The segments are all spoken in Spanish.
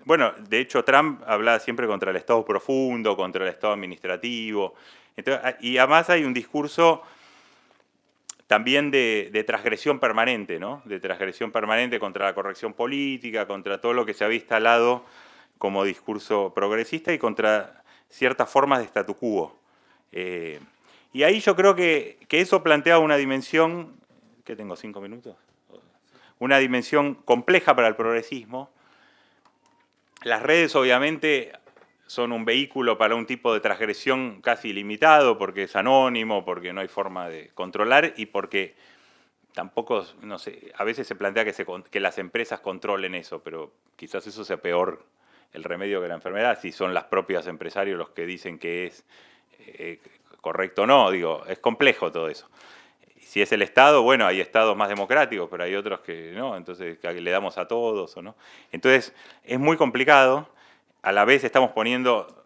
Bueno, de hecho Trump hablaba siempre contra el Estado profundo, contra el Estado administrativo. Entonces, y además hay un discurso también de transgresión permanente, ¿no? De transgresión permanente contra la corrección política, contra todo lo que se había instalado como discurso progresista y contra ciertas formas de statu quo. Y ahí yo creo que eso plantea una dimensión, ¿qué tengo? ¿5 minutos? Una dimensión compleja para el progresismo. Las redes obviamente son un vehículo para un tipo de transgresión casi ilimitado, porque es anónimo, porque no hay forma de controlar y porque tampoco, no sé, a veces se plantea que las empresas controlen eso, pero quizás eso sea peor el remedio que la enfermedad, si son los propios empresarios los que dicen que es correcto o no, digo, es complejo todo eso. Si es el Estado, bueno, hay estados más democráticos, pero hay otros que no, entonces que le damos a todos o no. Entonces, es muy complicado. A la vez estamos poniendo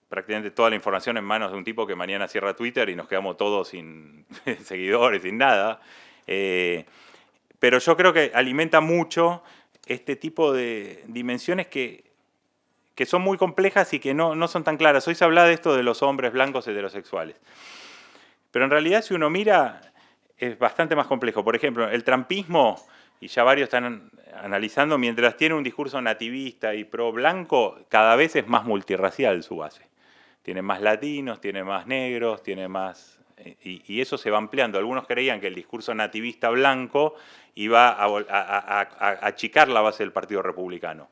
prácticamente toda la información en manos de un tipo que mañana cierra Twitter y nos quedamos todos sin seguidores, sin nada. Pero yo creo que alimenta mucho este tipo de dimensiones que son muy complejas y que no son tan claras. Hoy se habla de esto de los hombres blancos heterosexuales. Pero en realidad, si uno mira, es bastante más complejo. Por ejemplo, el trumpismo, y ya varios están analizando, mientras tiene un discurso nativista y pro-blanco, cada vez es más multirracial su base. Tiene más latinos, tiene más negros, tiene más... Y eso se va ampliando. Algunos creían que el discurso nativista blanco iba a achicar la base del Partido Republicano,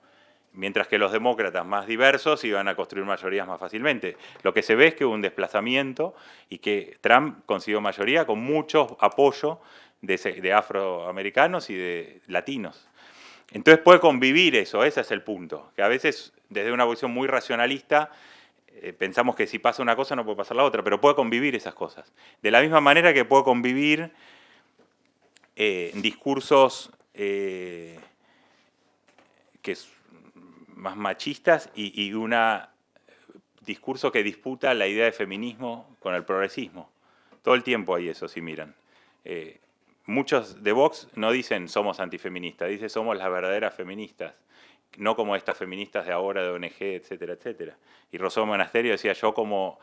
mientras que los demócratas más diversos iban a construir mayorías más fácilmente. Lo que se ve es que hubo un desplazamiento y que Trump consiguió mayoría con mucho apoyo de afroamericanos y de latinos. Entonces puede convivir eso, ese es el punto, que a veces desde una posición muy racionalista pensamos que si pasa una cosa no puede pasar la otra, pero puede convivir esas cosas. De la misma manera que puede convivir discursos que más machistas y un discurso que disputa la idea de feminismo con el progresismo. Todo el tiempo hay eso, si miran. Muchos de Vox no dicen somos antifeministas, dicen somos las verdaderas feministas, no como estas feministas de ahora, de ONG, etcétera, etcétera. Y Rosó Monasterio decía, yo como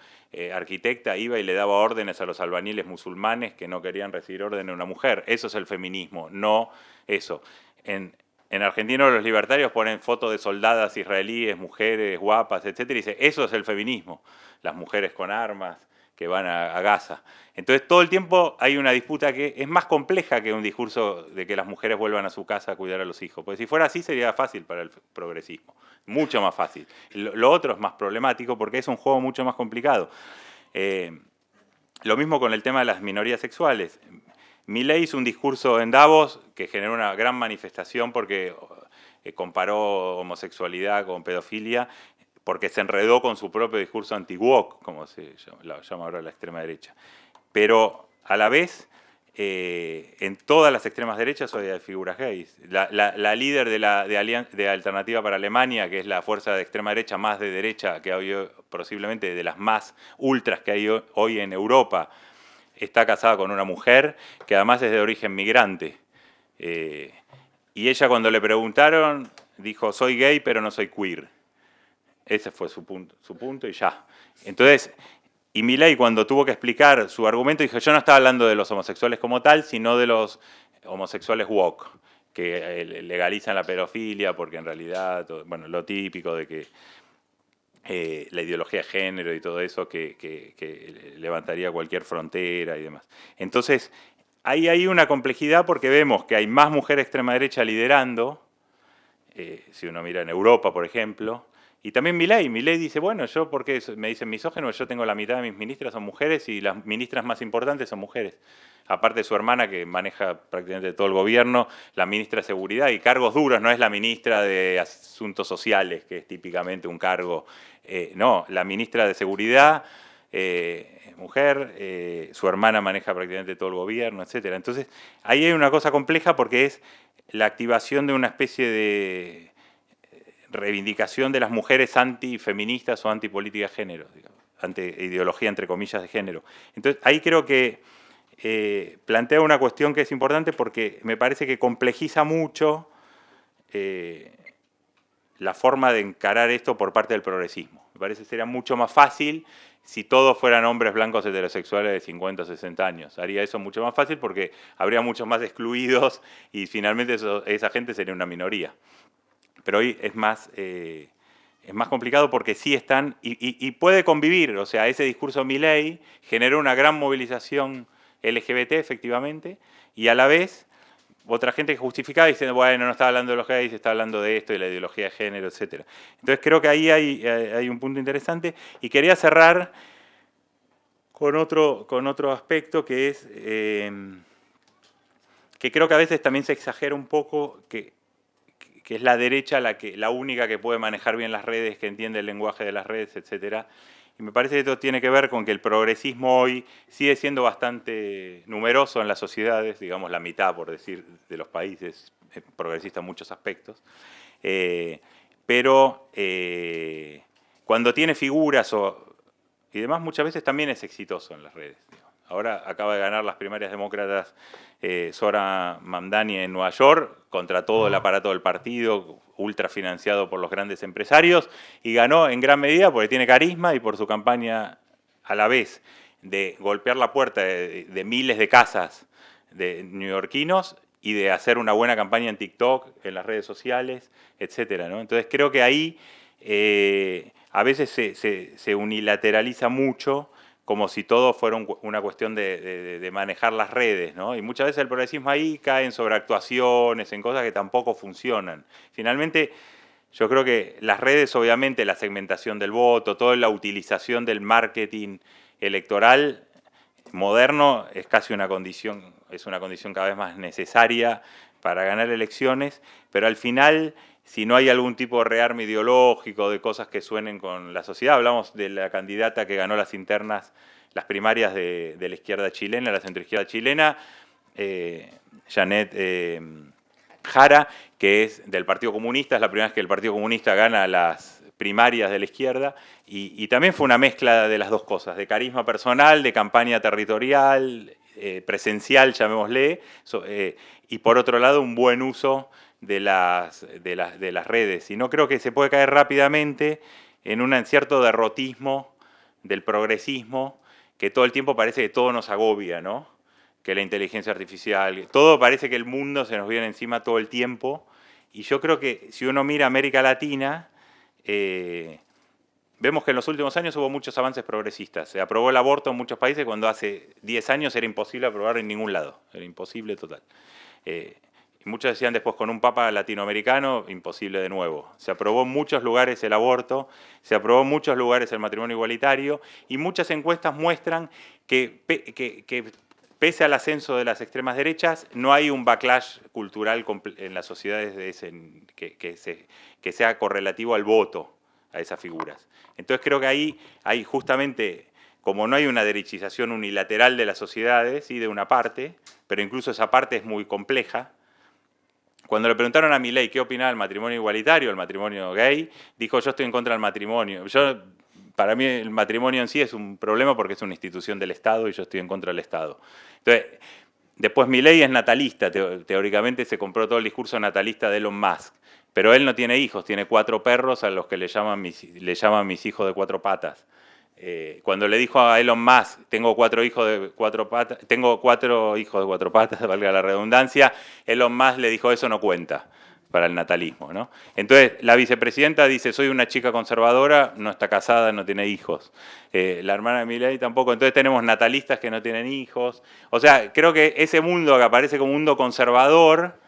arquitecta iba y le daba órdenes a los albañiles musulmanes que no querían recibir órdenes de una mujer. Eso es el feminismo, no eso. En Argentina los libertarios ponen fotos de soldadas israelíes, mujeres guapas, etcétera, y dice, eso es el feminismo, las mujeres con armas que van a Gaza. Entonces todo el tiempo hay una disputa que es más compleja que un discurso de que las mujeres vuelvan a su casa a cuidar a los hijos, porque si fuera así sería fácil para el progresismo, mucho más fácil. Lo otro es más problemático porque es un juego mucho más complicado. Lo mismo con el tema de las minorías sexuales. Milei hizo un discurso en Davos que generó una gran manifestación porque comparó homosexualidad con pedofilia, porque se enredó con su propio discurso anti-woke, como se llama ahora la extrema derecha. Pero a la vez, en todas las extremas derechas hay figuras gays. La líder de Alternativa para Alemania, que es la fuerza de extrema derecha más de derecha que hay, posiblemente de las más ultras que hay hoy en Europa, está casada con una mujer que además es de origen migrante. Y ella cuando le preguntaron dijo, soy gay pero no soy queer. Ese fue su punto y ya. Entonces, y Milei cuando tuvo que explicar su argumento dijo, yo no estaba hablando de los homosexuales como tal, sino de los homosexuales woke, que legalizan la pedofilia porque en realidad, bueno, lo típico de que la ideología de género y todo eso que levantaría cualquier frontera y demás. Entonces, ahí hay una complejidad porque vemos que hay más mujeres extrema derecha liderando, si uno mira en Europa, por ejemplo, y también Milei dice, bueno, yo, ¿por qué me dicen misógeno? Yo tengo la mitad de mis ministras son mujeres y las ministras más importantes son mujeres. Aparte de su hermana que maneja prácticamente todo el gobierno, la ministra de Seguridad y cargos duros, no es la ministra de Asuntos Sociales, que es típicamente un cargo, no, la ministra de Seguridad, mujer, su hermana maneja prácticamente todo el gobierno, etcétera. Entonces, ahí hay una cosa compleja porque es la activación de una especie de reivindicación de las mujeres antifeministas o antipolítica de género, digamos, anti-ideología entre comillas de género. Entonces ahí creo que plantea una cuestión que es importante porque me parece que complejiza mucho la forma de encarar esto por parte del progresismo. Me parece que sería mucho más fácil si todos fueran hombres blancos heterosexuales de 50 o 60 años. Haría eso mucho más fácil porque habría muchos más excluidos y finalmente esa gente sería una minoría. Pero hoy es más complicado porque sí están, y puede convivir, o sea, ese discurso Milei generó una gran movilización LGBT efectivamente, y a la vez otra gente que justificaba diciendo, bueno, no está hablando de los gays, está hablando de esto y la ideología de género, etc. Entonces creo que ahí hay un punto interesante, y quería cerrar con otro aspecto que es que creo que a veces también se exagera un poco, que es la derecha la única que puede manejar bien las redes, que entiende el lenguaje de las redes, etc. Y me parece que esto tiene que ver con que el progresismo hoy sigue siendo bastante numeroso en las sociedades, digamos la mitad, por decir, de los países, es progresista en muchos aspectos, pero cuando tiene figuras y demás, muchas veces también es exitoso en las redes. Ahora acaba de ganar las primarias demócratas Zohran Mamdani en Nueva York, contra todo el aparato del partido, ultra financiado por los grandes empresarios, y ganó en gran medida porque tiene carisma y por su campaña a la vez de golpear la puerta de miles de casas de neoyorquinos y de hacer una buena campaña en TikTok, en las redes sociales, etcétera, ¿no? Entonces creo que ahí a veces se unilateraliza mucho, como si todo fuera una cuestión de manejar las redes, ¿no? Y muchas veces el progresismo ahí cae en sobreactuaciones, en cosas que tampoco funcionan. Finalmente, yo creo que las redes, obviamente, la segmentación del voto, toda la utilización del marketing electoral moderno es casi una condición cada vez más necesaria para ganar elecciones, pero al final, si no hay algún tipo de rearme ideológico, de cosas que suenen con la sociedad, hablamos de la candidata que ganó las internas, las primarias de la izquierda chilena, la centroizquierda chilena, Janet Jara, que es del Partido Comunista, es la primera vez que el Partido Comunista gana las primarias de la izquierda, y también fue una mezcla de las dos cosas, de carisma personal, de campaña territorial, presencial, llamémosle, y por otro lado un buen uso de las redes. Y no creo que se puede caer rápidamente en un cierto derrotismo del progresismo, que todo el tiempo parece que todo nos agobia, ¿no? Que la inteligencia artificial, todo parece que el mundo se nos viene encima todo el tiempo, y yo creo que si uno mira América Latina, vemos que en los últimos años hubo muchos avances progresistas. Se aprobó el aborto en muchos países cuando hace 10 años era imposible aprobar en ningún lado, era imposible total. Muchos decían después con un papa latinoamericano, imposible de nuevo. Se aprobó en muchos lugares el aborto, se aprobó en muchos lugares el matrimonio igualitario, y muchas encuestas muestran que pese al ascenso de las extremas derechas, no hay un backlash cultural en las sociedades que sea correlativo al voto a esas figuras. Entonces creo que ahí hay justamente, como no hay una derechización unilateral de las sociedades, ¿sí? De una parte, pero incluso esa parte es muy compleja. Cuando le preguntaron a Milei qué opinaba del matrimonio igualitario, el matrimonio gay, dijo: yo estoy en contra del matrimonio. Para mí el matrimonio en sí es un problema porque es una institución del Estado y yo estoy en contra del Estado. Entonces, después Milei es natalista, teóricamente se compró todo el discurso natalista de Elon Musk, pero él no tiene hijos, tiene 4 perros a los que le llaman mis hijos de 4 patas. Cuando le dijo a Elon Musk, tengo 4 hijos de 4 patas, valga la redundancia, Elon Musk le dijo: eso no cuenta para el natalismo, ¿no? Entonces, la vicepresidenta dice: soy una chica conservadora, no está casada, no tiene hijos. La hermana de Milei tampoco. Entonces tenemos natalistas que no tienen hijos. O sea, creo que ese mundo que aparece como un mundo conservador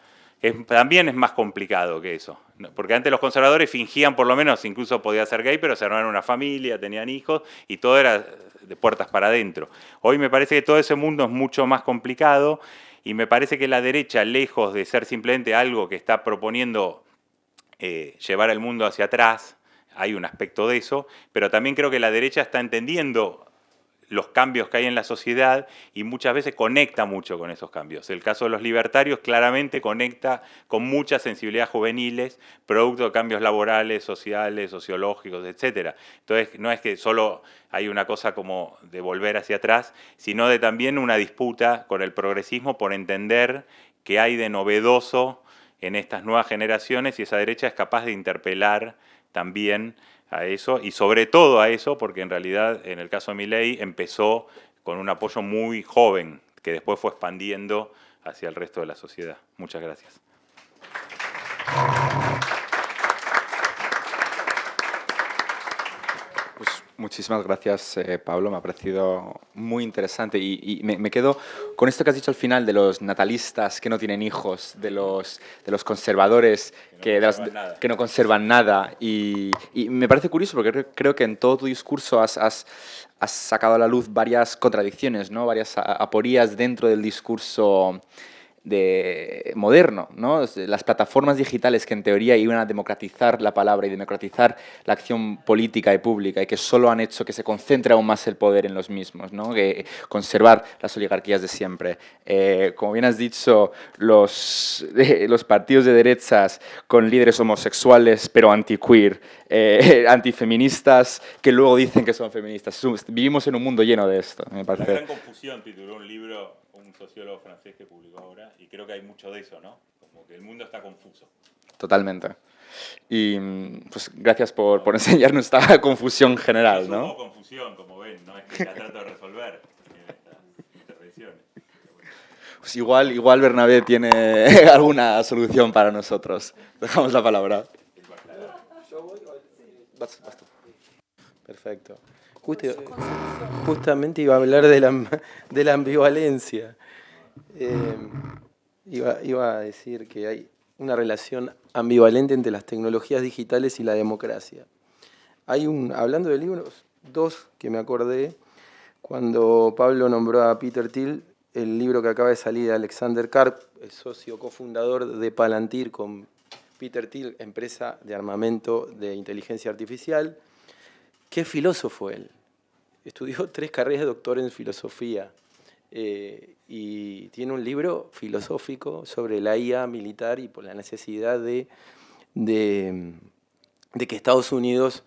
también es más complicado que eso. Porque antes los conservadores fingían, por lo menos, incluso podía ser gay, pero se armaban una familia, tenían hijos, y todo era de puertas para adentro. Hoy me parece que todo ese mundo es mucho más complicado, y me parece que la derecha, lejos de ser simplemente algo que está proponiendo llevar al mundo hacia atrás, hay un aspecto de eso, pero también creo que la derecha está entendiendo los cambios que hay en la sociedad y muchas veces conecta mucho con esos cambios. El caso de los libertarios claramente conecta con muchas sensibilidades juveniles, producto de cambios laborales, sociales, sociológicos, etc. Entonces, no es que solo hay una cosa como de volver hacia atrás, sino de también una disputa con el progresismo por entender qué hay de novedoso en estas nuevas generaciones, y esa derecha es capaz de interpelar también a eso, y sobre todo a eso, porque en realidad en el caso de Milei empezó con un apoyo muy joven, que después fue expandiendo hacia el resto de la sociedad. Muchas gracias. Pues muchísimas gracias, Pablo. Me ha parecido muy interesante y me quedo con esto que has dicho al final de los natalistas que no tienen hijos, de los conservadores que no conservan nada. Y me parece curioso porque creo que en todo tu discurso has sacado a la luz varias contradicciones, ¿no? Varias aporías dentro del discurso moderno, ¿no? Las plataformas digitales que en teoría iban a democratizar la palabra y democratizar la acción política y pública y que solo han hecho que se concentre aún más el poder en los mismos, ¿no? Que conservar las oligarquías de siempre. Como bien has dicho, los partidos de derechas con líderes homosexuales pero anti-queer, antifeministas que luego dicen que son feministas. Vivimos en un mundo lleno de esto, me parece. La gran confusión tituló un libro un sociólogo francés que publicó ahora, y creo que hay mucho de eso, ¿no? Como que el mundo está confuso. Totalmente. Y pues gracias por enseñarnos esta confusión general, ¿no? Hubo confusión, como ven, no es que la trato de resolver en estas intervenciones. Pues igual Bernabé tiene alguna solución para nosotros. Dejamos la palabra. Perfecto. Justamente iba a hablar de la ambivalencia. Iba a decir que hay una relación ambivalente entre las tecnologías digitales y la democracia. Hablando de libros, dos que me acordé, cuando Pablo nombró a Peter Thiel, el libro que acaba de salir de Alexander Karp, el socio cofundador de Palantir con Peter Thiel, empresa de armamento de inteligencia artificial. ¿Qué filósofo él? Estudió 3 carreras de doctor en filosofía y tiene un libro filosófico sobre la IA militar y por la necesidad de que Estados Unidos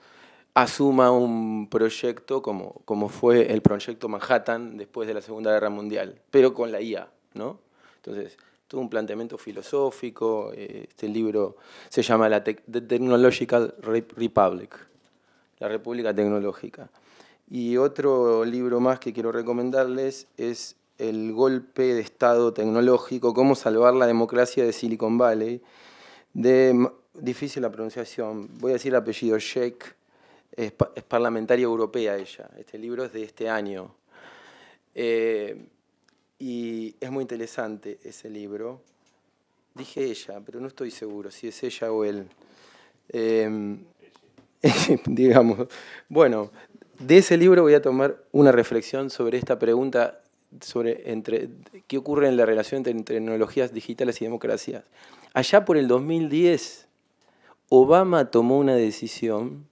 asuma un proyecto como fue el proyecto Manhattan después de la Segunda Guerra Mundial, pero con la IA, ¿no? Entonces, todo un planteamiento filosófico. Este libro se llama The Technological Republic, la República Tecnológica. Y otro libro más que quiero recomendarles es El golpe de Estado tecnológico, cómo salvar la democracia de Silicon Valley, difícil la pronunciación, voy a decir el apellido, Sheikh, es parlamentaria europea ella. Este libro es de este año. Y es muy interesante ese libro. Dije ella, pero no estoy seguro si es ella o él. Digamos, bueno, de ese libro voy a tomar una reflexión sobre esta pregunta sobre qué ocurre en la relación entre tecnologías digitales y democracias. Allá por el 2010, Obama tomó una decisión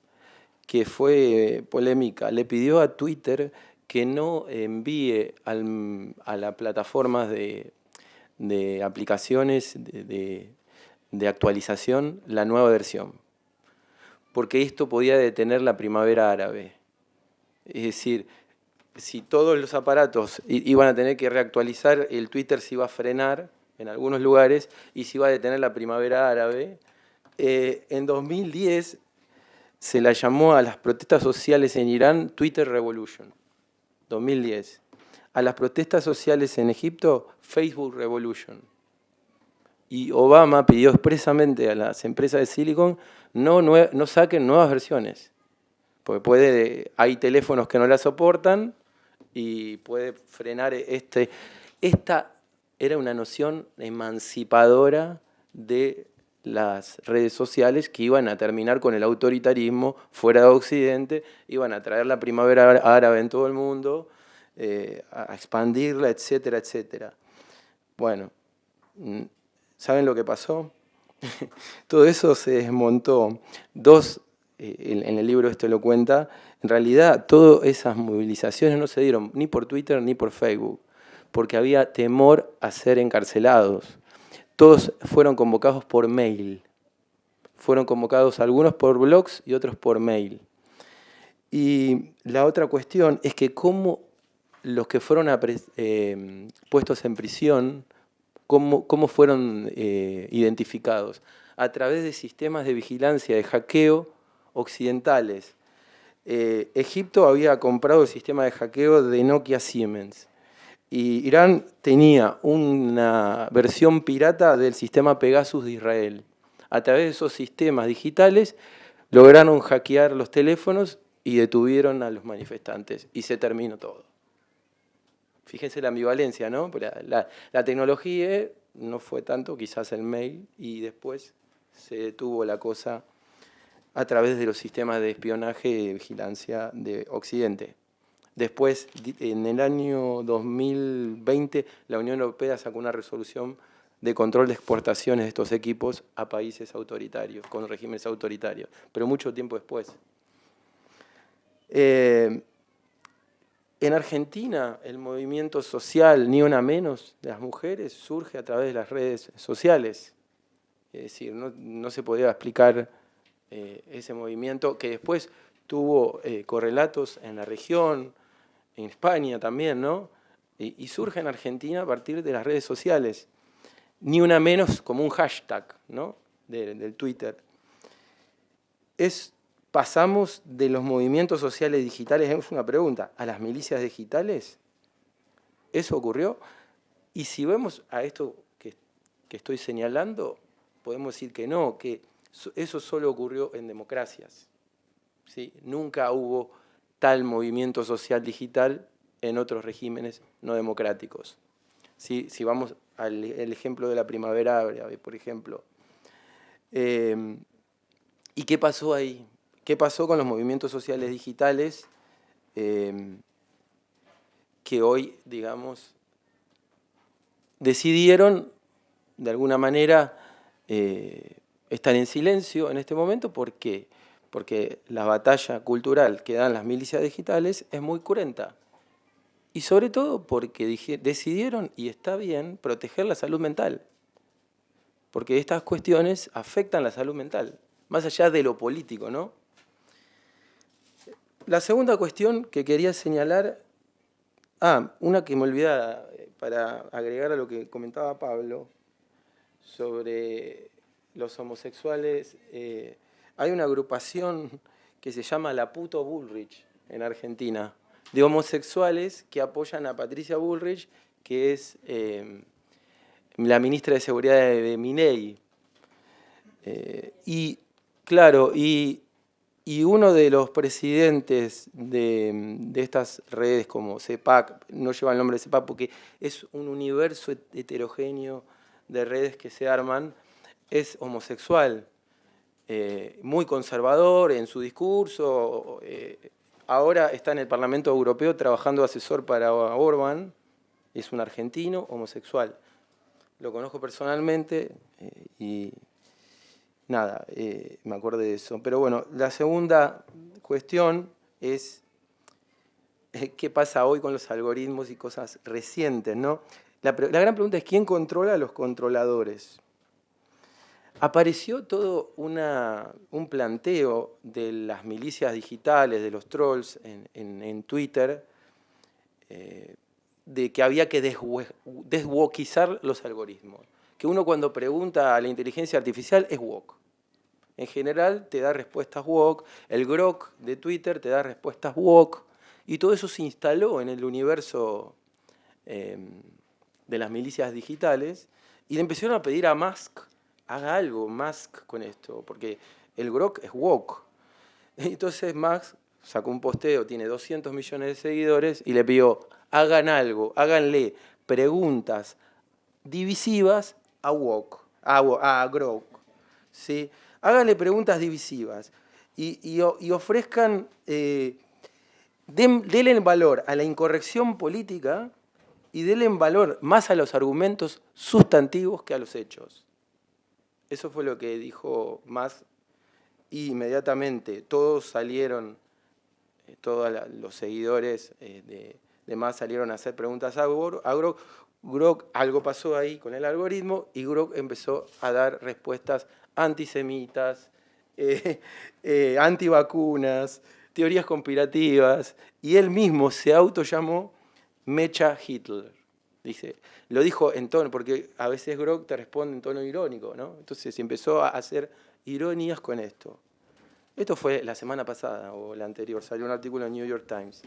que fue polémica. Le pidió a Twitter que no envíe a las plataformas de aplicaciones de actualización la nueva versión, porque esto podía detener la primavera árabe. Es decir, si todos los aparatos iban a tener que reactualizar, el Twitter se iba a frenar en algunos lugares y se iba a detener la primavera árabe. En 2010 se la llamó a las protestas sociales en Irán Twitter Revolution. 2010. A las protestas sociales en Egipto, Facebook Revolution. Y Obama pidió expresamente a las empresas de Silicon no saquen nuevas versiones, porque hay teléfonos que no la soportan y puede frenar Esta era una noción emancipadora de las redes sociales que iban a terminar con el autoritarismo fuera de Occidente, iban a traer la primavera árabe en todo el mundo, a expandirla, etcétera, etcétera. Bueno, ¿saben lo que pasó? Todo eso se desmontó. En el libro esto lo cuenta, en realidad todas esas movilizaciones no se dieron ni por Twitter ni por Facebook, porque había temor a ser encarcelados. Todos fueron convocados por mail. Fueron convocados algunos por blogs y otros por mail. Y la otra cuestión es que cómo los que fueron puestos en prisión ¿Cómo fueron identificados? A través de sistemas de vigilancia, de hackeo occidentales. Egipto había comprado el sistema de hackeo de Nokia Siemens. Y Irán tenía una versión pirata del sistema Pegasus de Israel. A través de esos sistemas digitales lograron hackear los teléfonos y detuvieron a los manifestantes. Y se terminó todo. Fíjense la ambivalencia, ¿no? La tecnología no fue tanto, quizás el mail, y después se detuvo la cosa a través de los sistemas de espionaje y de vigilancia de Occidente. Después, en el año 2020, la Unión Europea sacó una resolución de control de exportaciones de estos equipos a países autoritarios, con regímenes autoritarios, pero mucho tiempo después. En Argentina, el movimiento social Ni Una Menos de las mujeres surge a través de las redes sociales. Es decir, no se podía explicar ese movimiento que después tuvo correlatos en la región, en España también, ¿no? Y surge en Argentina a partir de las redes sociales. Ni Una Menos como un hashtag, ¿no? del Twitter. Pasamos de los movimientos sociales digitales, es una pregunta, a las milicias digitales. ¿Eso ocurrió? Y si vemos a esto que estoy señalando, podemos decir que no, que eso solo ocurrió en democracias. ¿Sí? Nunca hubo tal movimiento social digital en otros regímenes no democráticos. ¿Sí? Si vamos al ejemplo de la primavera árabe, por ejemplo. ¿Y qué pasó ahí? ¿Qué pasó con los movimientos sociales digitales que hoy, digamos, decidieron, de alguna manera, estar en silencio en este momento? ¿Por qué? Porque la batalla cultural que dan las milicias digitales es muy cruenta. Y sobre todo porque decidieron, y está bien, proteger la salud mental. Porque estas cuestiones afectan la salud mental, más allá de lo político, ¿no? La segunda cuestión que quería señalar, una que me olvidaba, para agregar a lo que comentaba Pablo, sobre los homosexuales. Hay una agrupación que se llama La Puto Bullrich en Argentina, de homosexuales que apoyan a Patricia Bullrich, que es la ministra de Seguridad de Milei. Y claro, y uno de los presidentes de estas redes como CEPAC, no lleva el nombre de CEPAC porque es un universo heterogéneo de redes que se arman, es homosexual, muy conservador en su discurso. Ahora está en el Parlamento Europeo trabajando de asesor para Orbán, es un argentino homosexual. Lo conozco personalmente y nada, me acuerdo de eso. Pero bueno, la segunda cuestión es qué pasa hoy con los algoritmos y cosas recientes, ¿no? La gran pregunta es ¿quién controla a los controladores? Apareció todo un planteo de las milicias digitales, de los trolls en Twitter, de que había que deswokizar los algoritmos. Que uno cuando pregunta a la inteligencia artificial es woke. En general te da respuestas woke, el Grok de Twitter te da respuestas woke, y todo eso se instaló en el universo de las milicias digitales, y le empezaron a pedir a Musk, haga algo, Musk, con esto, porque el Grok es woke. Entonces Musk sacó un posteo, tiene 200 millones de seguidores, y le pidió, hagan algo, háganle preguntas divisivas a woke, a Grok, ¿sí? Háganle preguntas divisivas y ofrezcan, denle valor a la incorrección política y denle valor más a los argumentos sustantivos que a los hechos. Eso fue lo que dijo Musk y inmediatamente todos salieron, todos los seguidores de Musk salieron a hacer preguntas a Grok. Grok, algo pasó ahí con el algoritmo y Grok empezó a dar respuestas antisemitas, antivacunas, teorías conspirativas, y él mismo se autollamó Mecha Hitler. Dice, lo dijo en tono, porque a veces Grok te responde en tono irónico, ¿no? Entonces empezó a hacer ironías con esto. Esto fue la semana pasada o la anterior, salió un artículo en New York Times.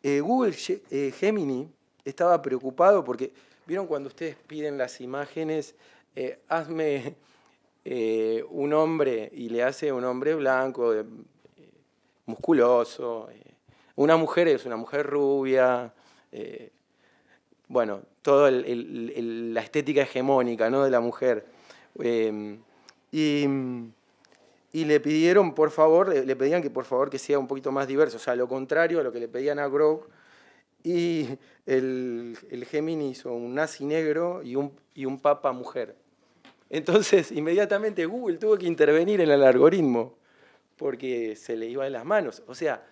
Google Gemini estaba preocupado porque, ¿vieron cuando ustedes piden las imágenes? Hazme un hombre, y le hace un hombre blanco, musculoso. Una mujer es una mujer rubia. Bueno, toda la estética hegemónica, ¿no?, de la mujer. Y le pidieron, por favor, le pedían que por favor que sea un poquito más diverso, o sea, lo contrario a lo que le pedían a Grok. Y el Gemini hizo un nazi negro y un papa mujer. Entonces, inmediatamente Google tuvo que intervenir en el algoritmo, porque se le iba de las manos. O sea,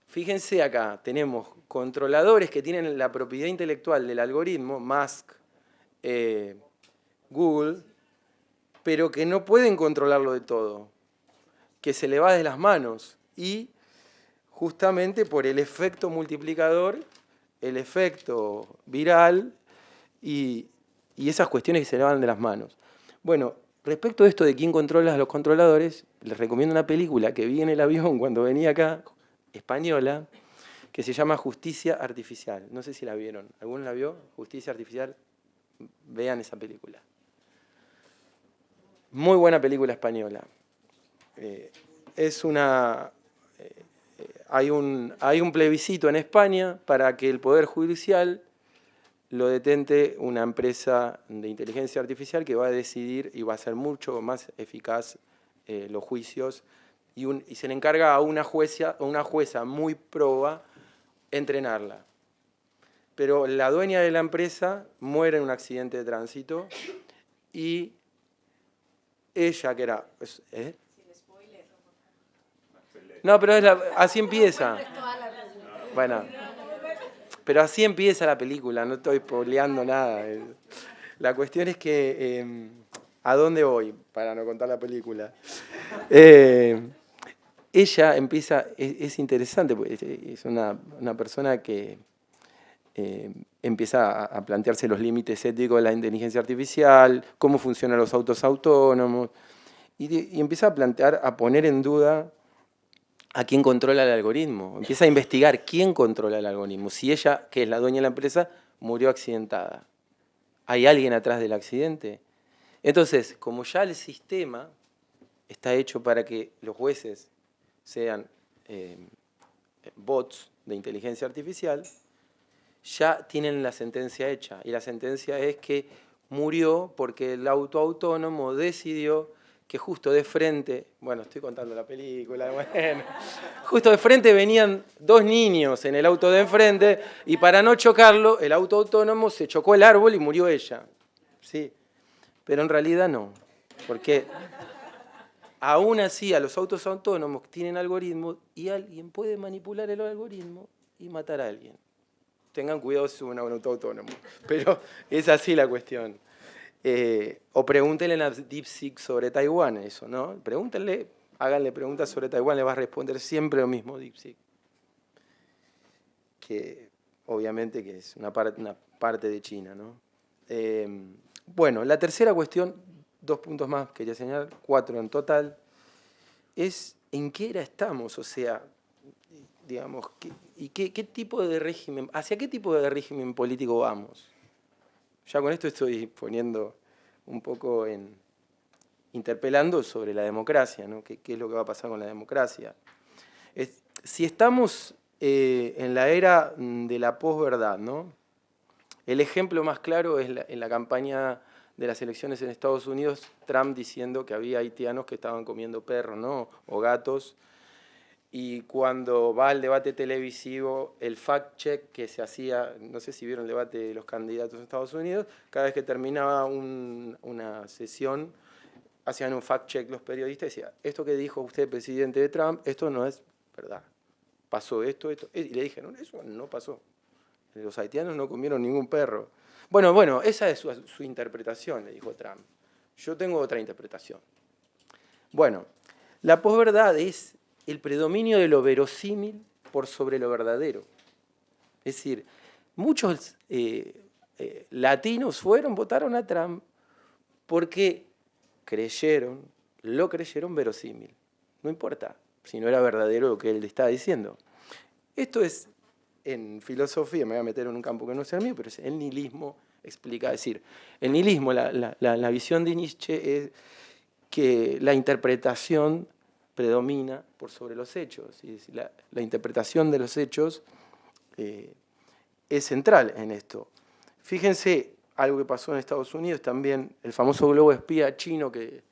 fíjense acá, tenemos controladores que tienen la propiedad intelectual del algoritmo, Musk, Google, pero que no pueden controlarlo de todo, que se le va de las manos. Y justamente por el efecto multiplicador, el efecto viral y esas cuestiones que se le van de las manos. Bueno, respecto a esto de quién controla a los controladores, les recomiendo una película que vi en el avión cuando venía acá, española, que se llama Justicia Artificial. No sé si la vieron. ¿Alguno la vio? Justicia Artificial. Vean esa película. Muy buena película española. Hay un plebiscito en España para que el Poder Judicial lo detente una empresa de inteligencia artificial que va a decidir y va a ser mucho más eficaz los juicios y se le encarga a una jueza muy proba entrenarla. Pero la dueña de la empresa muere en un accidente de tránsito y ella, que era... No, pero así empieza. Bueno, pero así empieza la película, no estoy spoileando nada. La cuestión es que... ¿a dónde voy? Para no contar la película. Ella empieza... Es interesante, porque es una persona que empieza a plantearse los límites éticos de la inteligencia artificial, cómo funcionan los autos autónomos, y empieza a plantear, a poner en duda a quién controla el algoritmo. Empieza a investigar quién controla el algoritmo. Si ella, que es la dueña de la empresa, murió accidentada. ¿Hay alguien atrás del accidente? Entonces, como ya el sistema está hecho para que los jueces sean bots de inteligencia artificial, ya tienen la sentencia hecha. Y la sentencia es que murió porque el auto autónomo decidió que justo de frente, bueno, estoy contando la película, bueno, justo de frente venían dos niños en el auto de enfrente y para no chocarlo, el auto autónomo se chocó el árbol y murió ella. ¿Sí? Pero en realidad no, porque aún así a los autos autónomos tienen algoritmos y alguien puede manipular el algoritmo y matar a alguien. Tengan cuidado si suben a un auto autónomo, pero es así la cuestión. O pregúntenle a DeepSeek sobre Taiwán, eso, ¿no? Pregúntenle, háganle preguntas sobre Taiwán, le va a responder siempre lo mismo DeepSeek. Que obviamente que es una parte de China, ¿no? Bueno, la tercera cuestión, 2 puntos más quería señalar, 4 en total, es en qué era estamos, o sea, digamos, qué tipo de régimen, hacia qué tipo de régimen político vamos. Ya con esto estoy poniendo un poco interpelando sobre la democracia, ¿no? ¿Qué es lo que va a pasar con la democracia? Si estamos en la era de la posverdad, ¿no? El ejemplo más claro es en la campaña de las elecciones en Estados Unidos, Trump diciendo que había haitianos que estaban comiendo perros, ¿no? O gatos. Y cuando va al debate televisivo, el fact-check que se hacía, no sé si vieron el debate de los candidatos en Estados Unidos, cada vez que terminaba una sesión, hacían un fact-check los periodistas y decían, esto que dijo usted, presidente de Trump, esto no es verdad. Pasó esto. Y le dijeron, eso no pasó. Los haitianos no comieron ningún perro. Bueno, esa es su interpretación, le dijo Trump. Yo tengo otra interpretación. Bueno, la posverdad es el predominio de lo verosímil por sobre lo verdadero. Es decir, muchos latinos votaron a Trump porque lo creyeron verosímil. No importa si no era verdadero lo que él estaba diciendo. Esto es, en filosofía, me voy a meter en un campo que no sea mío, pero es el nihilismo explica. Es decir, el nihilismo, la visión de Nietzsche es que la interpretación predomina por sobre los hechos. Es decir, la interpretación de los hechos es central en esto. Fíjense algo que pasó en Estados Unidos también, el famoso globo espía chino que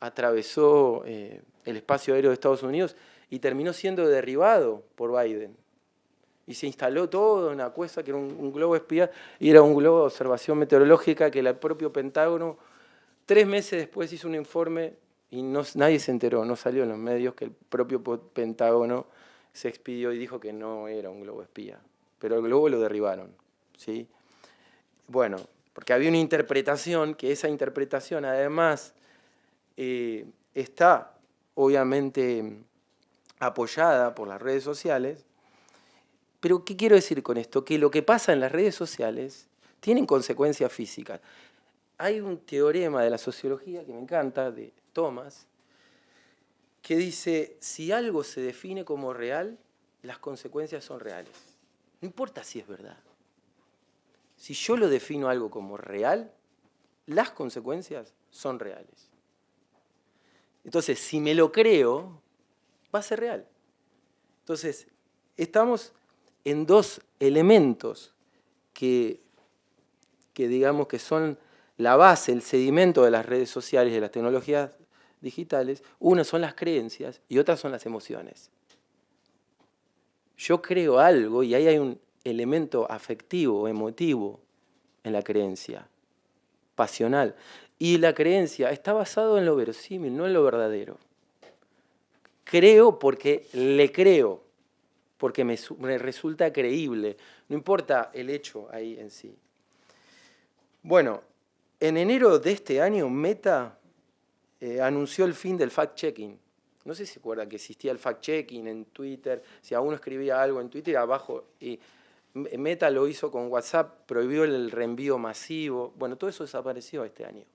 atravesó el espacio aéreo de Estados Unidos y terminó siendo derribado por Biden. Y se instaló todo en una cosa que era un globo espía, y era un globo de observación meteorológica que el propio Pentágono 3 meses después hizo un informe y nadie se enteró, no salió en los medios, que el propio Pentágono se expidió y dijo que no era un globo espía. Pero el globo lo derribaron, ¿sí? Bueno, porque había una interpretación, que esa interpretación además está obviamente apoyada por las redes sociales. Pero ¿qué quiero decir con esto? Que lo que pasa en las redes sociales tienen consecuencias físicas. Hay un teorema de la sociología que me encanta, de Thomas, que dice, si algo se define como real, las consecuencias son reales. No importa si es verdad. Si yo lo defino algo como real, las consecuencias son reales. Entonces, si me lo creo, va a ser real. Entonces, estamos en dos elementos que digamos que son la base, el sedimento de las redes sociales y de las tecnologías digitales. Una son las creencias y otras son las emociones. Yo creo algo y ahí hay un elemento afectivo, emotivo en la creencia, pasional. Y la creencia está basada en lo verosímil, no en lo verdadero. Creo porque le creo, porque me resulta creíble. No importa el hecho ahí en sí. Bueno, en enero de este año, Meta anunció el fin del fact-checking. No sé si se acuerdan que existía el fact-checking en Twitter. Si a uno escribía algo en Twitter, abajo... Meta lo hizo con WhatsApp, prohibió el reenvío masivo. Bueno, todo eso desapareció este año.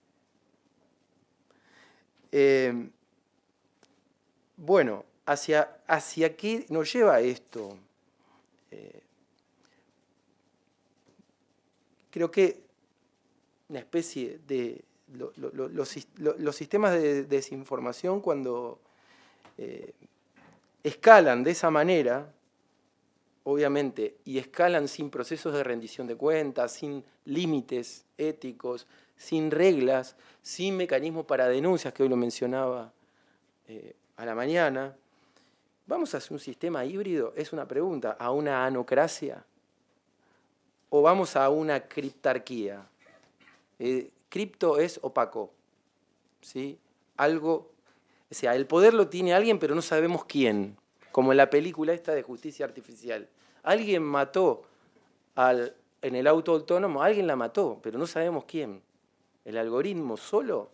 Bueno, ¿hacia qué nos lleva esto? Creo que una especie de... los sistemas de desinformación cuando escalan de esa manera, obviamente, y escalan sin procesos de rendición de cuentas, sin límites éticos, sin reglas, sin mecanismos para denuncias, que hoy lo mencionaba a la mañana. ¿Vamos a hacer un sistema híbrido? Es una pregunta. ¿A una anocracia? ¿O vamos a una criptarquía? Cripto es opaco, ¿sí? Algo, o sea, el poder lo tiene alguien, pero no sabemos quién. Como en la película esta de Justicia Artificial. Alguien mató en el auto autónomo, alguien la mató, pero no sabemos quién. ¿El algoritmo solo?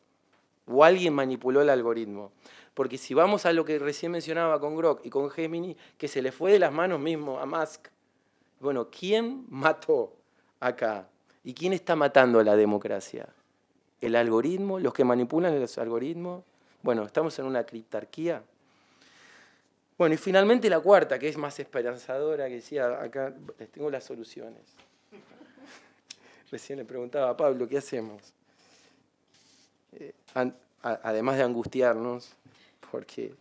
¿O alguien manipuló el algoritmo? Porque si vamos a lo que recién mencionaba con Grok y con Gemini, que se le fue de las manos mismo a Musk, bueno, ¿quién mató acá? ¿Y quién está matando a la democracia? ¿El algoritmo? ¿Los que manipulan los algoritmos? Bueno, estamos en una criptarquía. Bueno, y finalmente la cuarta, que es más esperanzadora, que decía, acá les tengo las soluciones. Recién le preguntaba a Pablo, ¿qué hacemos? Además de angustiarnos, porque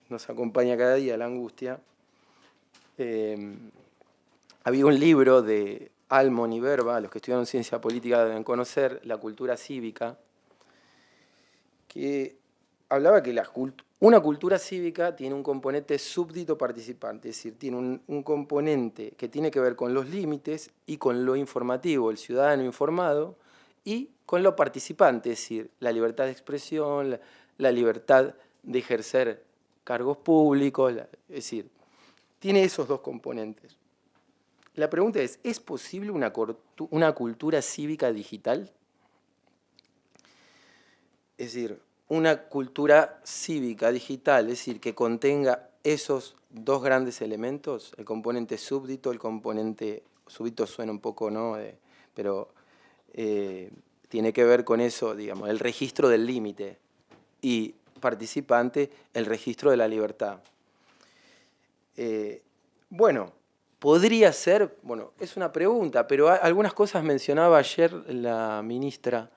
nos acompaña cada día la angustia, había un libro de Almon y Verba, los que estudiaron ciencia política deben conocer, La cultura cívica, que hablaba que una cultura cívica tiene un componente súbdito participante, es decir, tiene un componente que tiene que ver con los límites y con lo informativo, el ciudadano informado, y con lo participante, es decir, la libertad de expresión, la libertad de ejercer cargos públicos, es decir, tiene esos dos componentes. La pregunta ¿es posible una cultura cívica digital? Es decir, una cultura cívica digital, es decir, que contenga esos dos grandes elementos, el componente súbdito, el componente, súbdito suena un poco, ¿no? Pero tiene que ver con eso, digamos, el registro del límite, y participante, el registro de la libertad. Bueno, podría ser, bueno, es una pregunta, pero algunas cosas mencionaba ayer la ministra,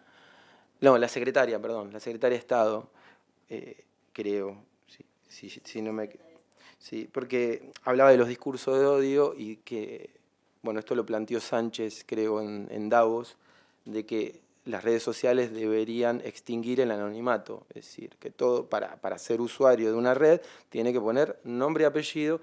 no, la secretaria, perdón, la secretaria de Estado, creo, si no me... Sí, porque hablaba de los discursos de odio y que, bueno, esto lo planteó Sánchez, creo, en Davos, de que las redes sociales deberían extinguir el anonimato, es decir, que todo, para ser usuario de una red, tiene que poner nombre y apellido.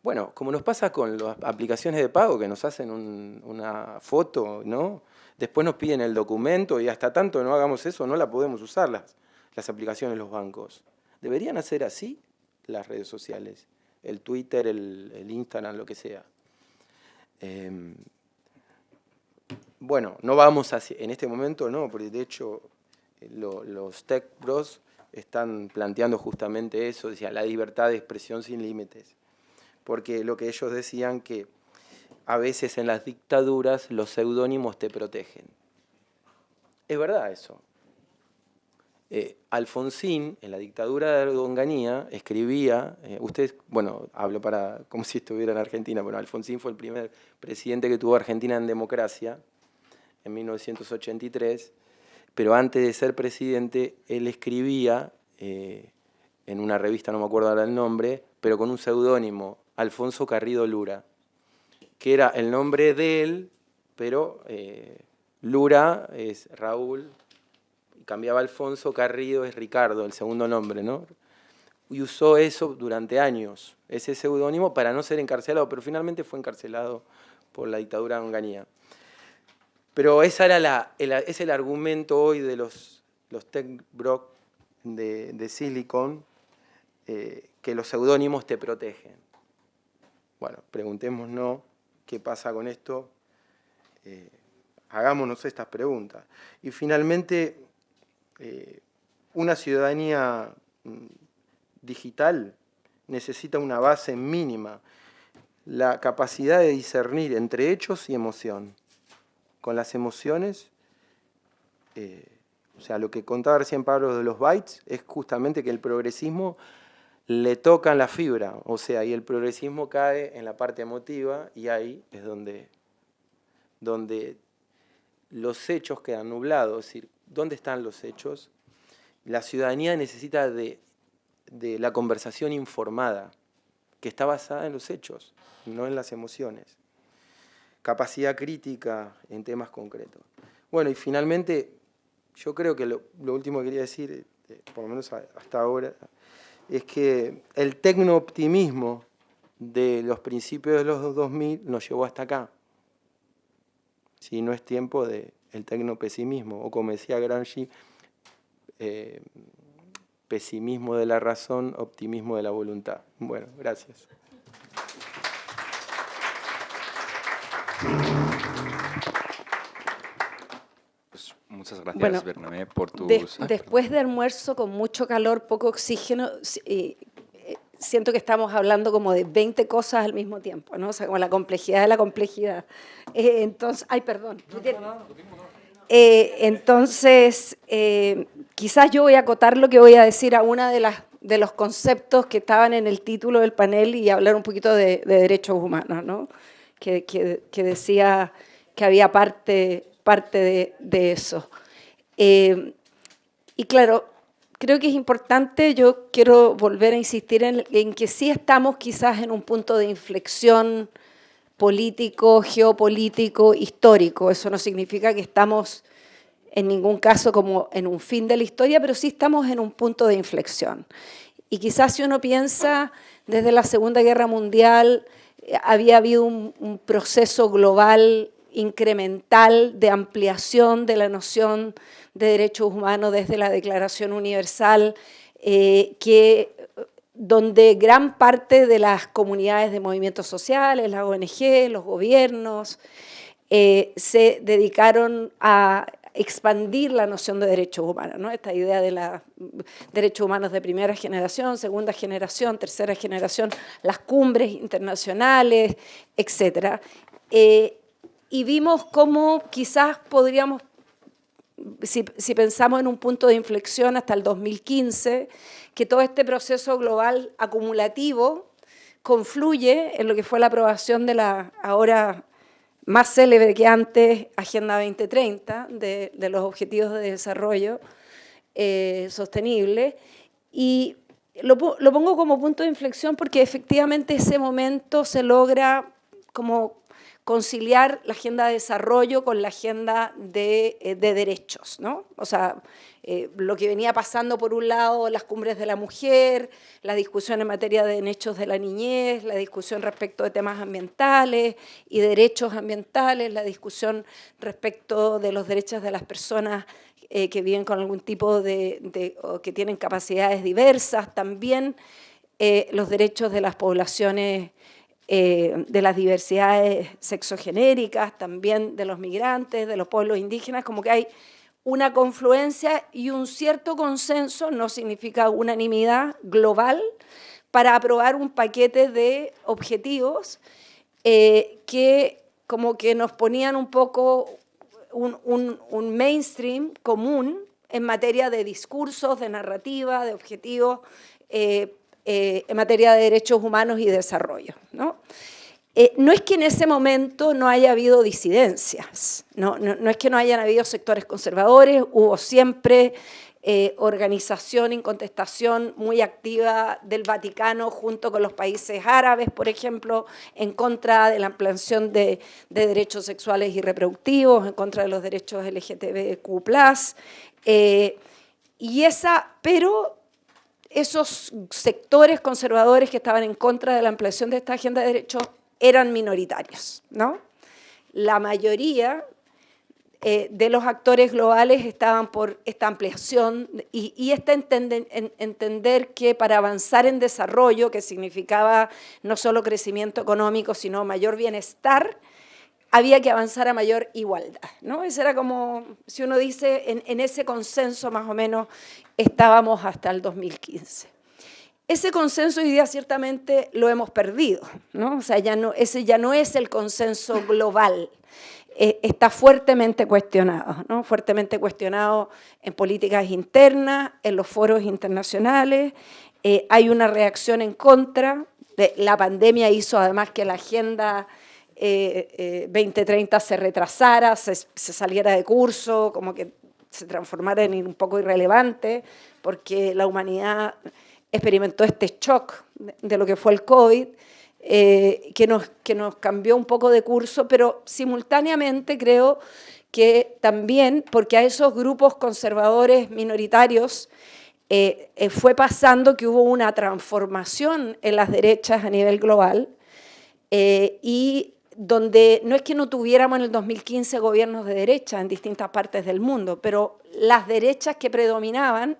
Bueno, como nos pasa con las aplicaciones de pago, que nos hacen una foto, ¿no? Después nos piden el documento y hasta tanto no hagamos eso, no la podemos usar las aplicaciones de los bancos. ¿Deberían hacer así las redes sociales? El Twitter, el Instagram, lo que sea. Bueno, no vamos hacia, en este momento no, porque de hecho los tech bros están planteando justamente eso, decía, la libertad de expresión sin límites. Porque lo que ellos decían que a veces en las dictaduras los seudónimos te protegen. Es verdad eso. Alfonsín, en la dictadura de Onganía, escribía, ustedes, bueno, hablo como si estuviera en Argentina, pero Alfonsín fue el primer presidente que tuvo Argentina en democracia, en 1983, pero antes de ser presidente, él escribía en una revista, no me acuerdo ahora el nombre, pero con un seudónimo, Alfonso Carrido Lura, que era el nombre de él, pero Lura es Raúl, cambiaba Alfonso, Carrido es Ricardo, el segundo nombre, ¿no? Y usó eso durante años, ese seudónimo, para no ser encarcelado, pero finalmente fue encarcelado por la dictadura de Onganía. Pero esa era es el argumento hoy de los tech bros de Silicon, que los seudónimos te protegen. Bueno, preguntémonos qué pasa con esto, hagámonos estas preguntas. Y finalmente, una ciudadanía digital necesita una base mínima, la capacidad de discernir entre hechos y emoción. Con las emociones, o sea, lo que contaba recién Pablo de los bytes, es justamente que el progresismo le tocan la fibra, o sea, y el progresismo cae en la parte emotiva, y ahí es donde los hechos quedan nublados. Es decir, ¿dónde están los hechos? La ciudadanía necesita de la conversación informada, que está basada en los hechos, no en las emociones. Capacidad crítica en temas concretos. Bueno, y finalmente, yo creo que lo último que quería decir, por lo menos hasta ahora, es que el tecno-optimismo de los principios de los 2000 nos llevó hasta acá. Si no es tiempo del tecno-pesimismo, o como decía Gramsci, pesimismo de la razón, optimismo de la voluntad. Bueno, gracias. Pues muchas gracias, Bueno, Bernabé, por tus... Después de almuerzo, con mucho calor, poco oxígeno, siento que estamos hablando como de 20 cosas al mismo tiempo, ¿no? O sea, como la complejidad de la complejidad. Entonces, ay, perdón. Entonces, quizás yo voy a acotar lo que voy a decir a una de los conceptos que estaban en el título del panel y hablar un poquito de derechos humanos, ¿no? Que decía que había parte de eso. Y claro, creo que es importante, yo quiero volver a insistir en que sí estamos quizás en un punto de inflexión político, geopolítico, histórico. Eso no significa que estamos en ningún caso como en un fin de la historia, pero sí estamos en un punto de inflexión. Y quizás si uno piensa, desde la Segunda Guerra Mundial había habido un proceso global incremental de ampliación de la noción de derechos humanos desde la Declaración Universal, donde gran parte de las comunidades de movimientos sociales, las ONG, los gobiernos, se dedicaron a expandir la noción de derechos humanos, ¿no? Esta idea de los derechos humanos de primera generación, segunda generación, tercera generación, las cumbres internacionales, etc. Y vimos cómo quizás podríamos, si pensamos en un punto de inflexión hasta el 2015, que todo este proceso global acumulativo confluye en lo que fue la aprobación de la ahora más célebre que antes Agenda 2030, de los Objetivos de Desarrollo Sostenible. Y lo pongo como punto de inflexión porque efectivamente ese momento se logra como conciliar la agenda de desarrollo con la agenda de derechos, ¿no? O sea, lo que venía pasando por un lado, las cumbres de la mujer, la discusión en materia de derechos de la niñez, la discusión respecto de temas ambientales y derechos ambientales, la discusión respecto de los derechos de las personas que viven con algún tipo o que tienen capacidades diversas, también los derechos de las poblaciones, de las diversidades sexogenéricas, también de los migrantes, de los pueblos indígenas, como que hay una confluencia y un cierto consenso, no significa unanimidad global, para aprobar un paquete de objetivos que como que nos ponían un poco un mainstream común en materia de discursos, de narrativa, de objetivos, en materia de derechos humanos y desarrollo, ¿no? No es que en ese momento no haya habido disidencias, no es que no hayan habido sectores conservadores, hubo siempre organización y contestación muy activa del Vaticano junto con los países árabes, por ejemplo, en contra de la ampliación de derechos sexuales y reproductivos, en contra de los derechos LGTBQ+, pero esos sectores conservadores que estaban en contra de la ampliación de esta agenda de derechos eran minoritarios, ¿no? La mayoría de los actores globales estaban por esta ampliación y entender que para avanzar en desarrollo, que significaba no solo crecimiento económico, sino mayor bienestar, había que avanzar a mayor igualdad, ¿no? Ese era como, si uno dice, en ese consenso más o menos estábamos hasta el 2015. Ese consenso hoy día ciertamente lo hemos perdido, ¿no? O sea, ese ya no es el consenso global, está fuertemente cuestionado, ¿no? Fuertemente cuestionado en políticas internas, en los foros internacionales, hay una reacción en contra, la pandemia hizo además que la agenda 2030 se retrasara, se saliera de curso, como que se transformara en un poco irrelevante, porque la humanidad experimentó este shock de lo que fue el COVID, que nos cambió un poco de curso, pero simultáneamente creo que también, porque a esos grupos conservadores minoritarios fue pasando que hubo una transformación en las derechas a nivel global, y donde no es que no tuviéramos en el 2015 gobiernos de derecha en distintas partes del mundo, pero las derechas que predominaban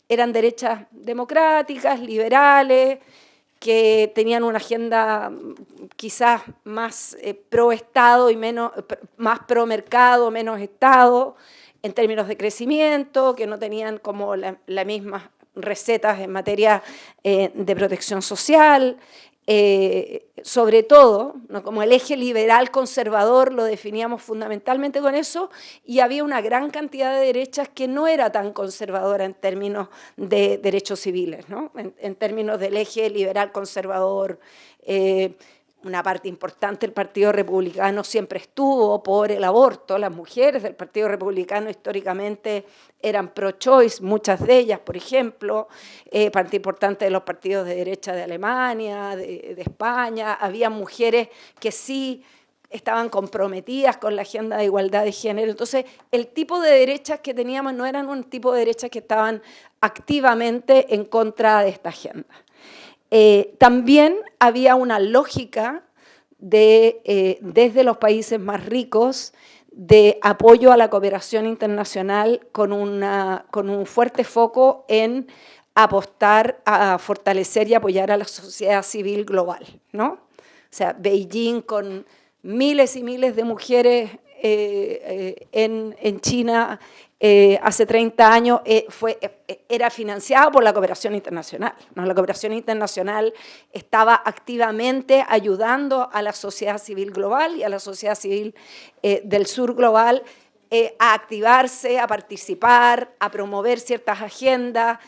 eran derechas democráticas, liberales, que tenían una agenda quizás más pro-Estado y más pro-mercado, menos Estado, en términos de crecimiento, que no tenían como las mismas recetas en materia de protección social, sobre todo, ¿no? Como el eje liberal conservador lo definíamos fundamentalmente con eso, y había una gran cantidad de derechas que no era tan conservadora en términos de derechos civiles, ¿no? En términos del eje liberal conservador, una parte importante del Partido Republicano siempre estuvo por el aborto. Las mujeres del Partido Republicano históricamente eran pro-choice, muchas de ellas, por ejemplo, parte importante de los partidos de derecha de Alemania, de España. Había mujeres que sí estaban comprometidas con la agenda de igualdad de género. Entonces, el tipo de derechas que teníamos no eran un tipo de derechas que estaban activamente en contra de esta agenda. También había una lógica desde los países más ricos de apoyo a la cooperación internacional con un fuerte foco en apostar a fortalecer y apoyar a la sociedad civil global, ¿no? O sea, Beijing con miles y miles de mujeres en China hace 30 años era financiado por la cooperación internacional, ¿no? La cooperación internacional estaba activamente ayudando a la sociedad civil global y a la sociedad civil del sur global a activarse, a participar, a promover ciertas agendas.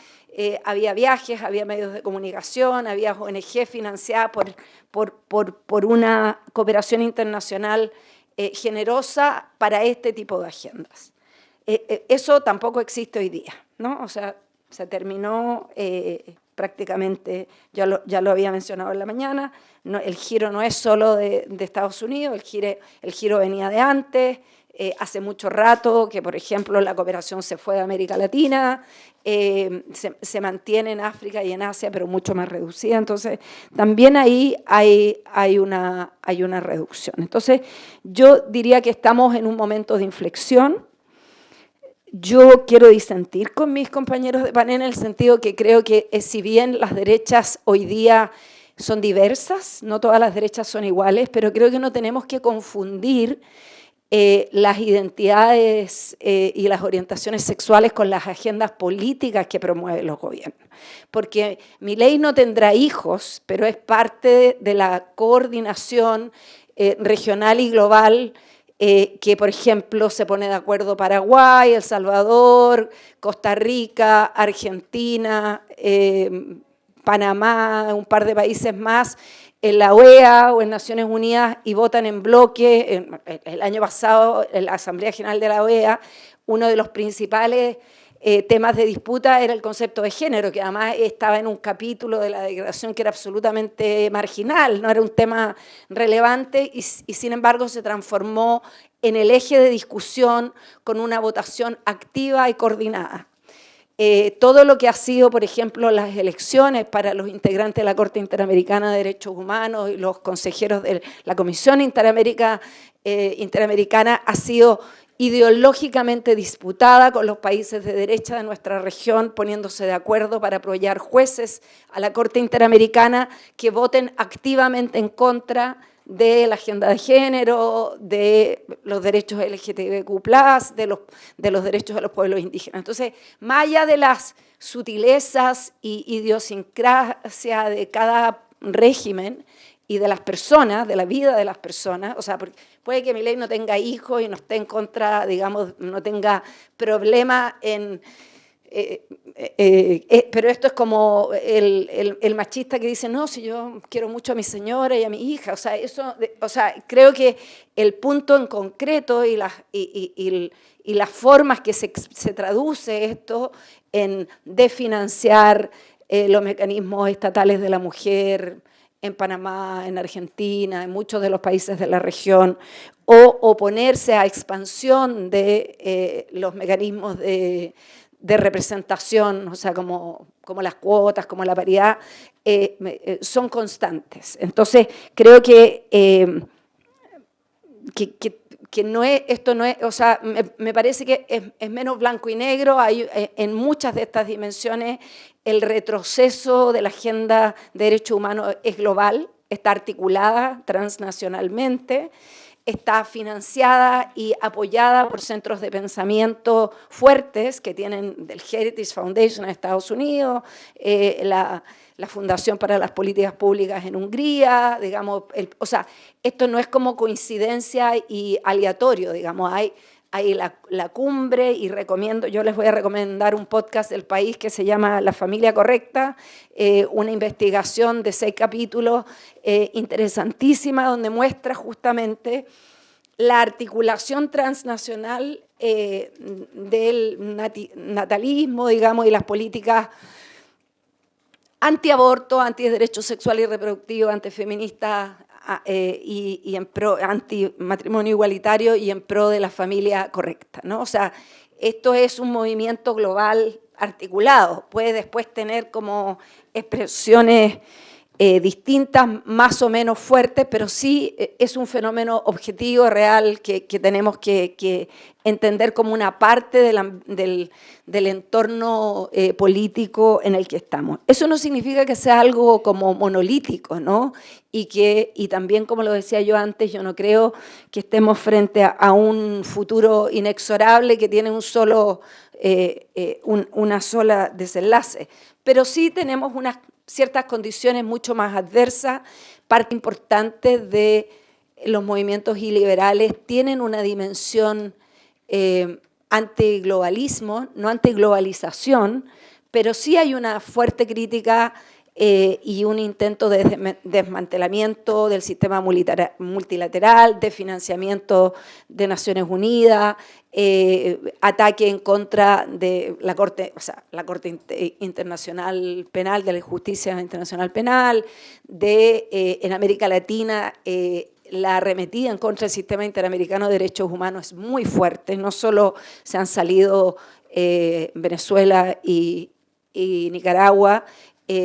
Había viajes, había medios de comunicación, había ONG financiada por una cooperación internacional generosa para este tipo de agendas. Eso tampoco existe hoy día, ¿no? O sea, se terminó prácticamente, ya lo había mencionado en la mañana, no, el giro no es solo de Estados Unidos, el giro venía de antes. Hace mucho rato que, por ejemplo, la cooperación se fue de América Latina, se mantiene en África y en Asia, pero mucho más reducida. Entonces, también ahí hay una reducción. Entonces, yo diría que estamos en un momento de inflexión. Yo quiero disentir con mis compañeros de panel en el sentido que creo que si bien las derechas hoy día son diversas, no todas las derechas son iguales, pero creo que no tenemos que confundir las identidades y las orientaciones sexuales con las agendas políticas que promueven los gobiernos. Porque Milei no tendrá hijos, pero es parte de la coordinación regional y global que, por ejemplo, se pone de acuerdo Paraguay, El Salvador, Costa Rica, Argentina, Panamá, un par de países más, en la OEA o en Naciones Unidas y votan en bloque. El año pasado, en la Asamblea General de la OEA, uno de los principales temas de disputa era el concepto de género, que además estaba en un capítulo de la declaración que era absolutamente marginal, no era un tema relevante y sin embargo se transformó en el eje de discusión con una votación activa y coordinada. Todo lo que ha sido, por ejemplo, las elecciones para los integrantes de la Corte Interamericana de Derechos Humanos y los consejeros de la Comisión Interamericana ha sido ideológicamente disputada con los países de derecha de nuestra región, poniéndose de acuerdo para apoyar jueces a la Corte Interamericana que voten activamente en contra de la agenda de género, de los derechos LGTBQ+, de los derechos de los pueblos indígenas. Entonces, más allá de las sutilezas y idiosincrasia de cada régimen y de las personas, de la vida de las personas, o sea, puede que Milei no tenga hijos y no esté en contra, digamos, no tenga problema en... pero esto es como el machista que dice, no, si yo quiero mucho a mi señora y a mi hija, o sea, creo que el punto en concreto y las formas que se traduce esto en desfinanciar los mecanismos estatales de la mujer en Panamá, en Argentina, en muchos de los países de la región, o oponerse a expansión de los mecanismos de representación, o sea, como las cuotas, como la paridad, son constantes. Entonces, creo que no es, esto no es, o sea, me parece que es menos blanco y negro. Hay en muchas de estas dimensiones el retroceso de la agenda de derechos humanos es global, está articulada transnacionalmente, está financiada y apoyada por centros de pensamiento fuertes que tienen del Heritage Foundation en Estados Unidos, la Fundación para las Políticas Públicas en Hungría, digamos, o sea, esto no es como coincidencia y aleatorio, digamos, hay la cumbre y yo les voy a recomendar un podcast del país que se llama La Familia Correcta, una investigación de 6 capítulos interesantísima donde muestra justamente la articulación transnacional del natalismo, digamos, y las políticas antiaborto, antiderechos sexuales y reproductivos, antifeministas, y en pro anti-matrimonio igualitario y en pro de la familia correcta, ¿no? O sea, esto es un movimiento global articulado, puede después tener como expresiones distintas, más o menos fuertes, pero sí es un fenómeno objetivo, real, que tenemos que entender como una parte del entorno político en el que estamos. Eso no significa que sea algo como monolítico, ¿no? Y también, como lo decía yo antes, yo no creo que estemos frente a un futuro inexorable que tiene una sola desenlace. Pero sí tenemos unas ciertas condiciones mucho más adversas. Parte importante de los movimientos iliberales tienen una dimensión antiglobalismo, no antiglobalización, pero sí hay una fuerte crítica y un intento de desmantelamiento del sistema multilateral, de financiamiento de Naciones Unidas, ataque en contra de la Corte Internacional Penal, de la Justicia Internacional Penal, en América Latina la arremetida en contra del sistema interamericano de derechos humanos es muy fuerte. No solo se han salido Venezuela y Nicaragua,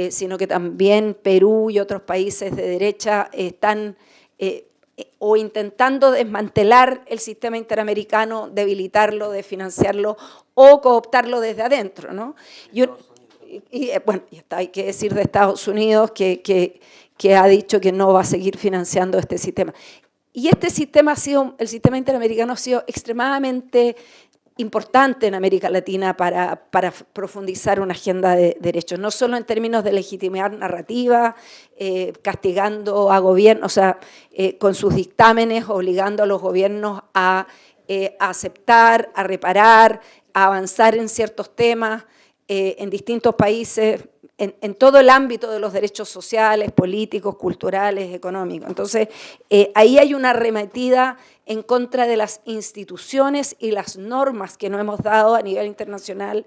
sino que también Perú y otros países de derecha están o intentando desmantelar el sistema interamericano, debilitarlo, desfinanciarlo o cooptarlo desde adentro, ¿no? Bueno, hay que decir de Estados Unidos que ha dicho que no va a seguir financiando este sistema. Y este sistema el sistema interamericano ha sido extremadamente importante en América Latina para profundizar una agenda de derechos, no solo en términos de legitimidad narrativa, castigando a gobiernos, con sus dictámenes, obligando a los gobiernos a aceptar, a reparar, a avanzar en ciertos temas en distintos países, en todo el ámbito de los derechos sociales, políticos, culturales, económicos. Entonces, ahí hay una arremetida en contra de las instituciones y las normas que nos hemos dado a nivel internacional,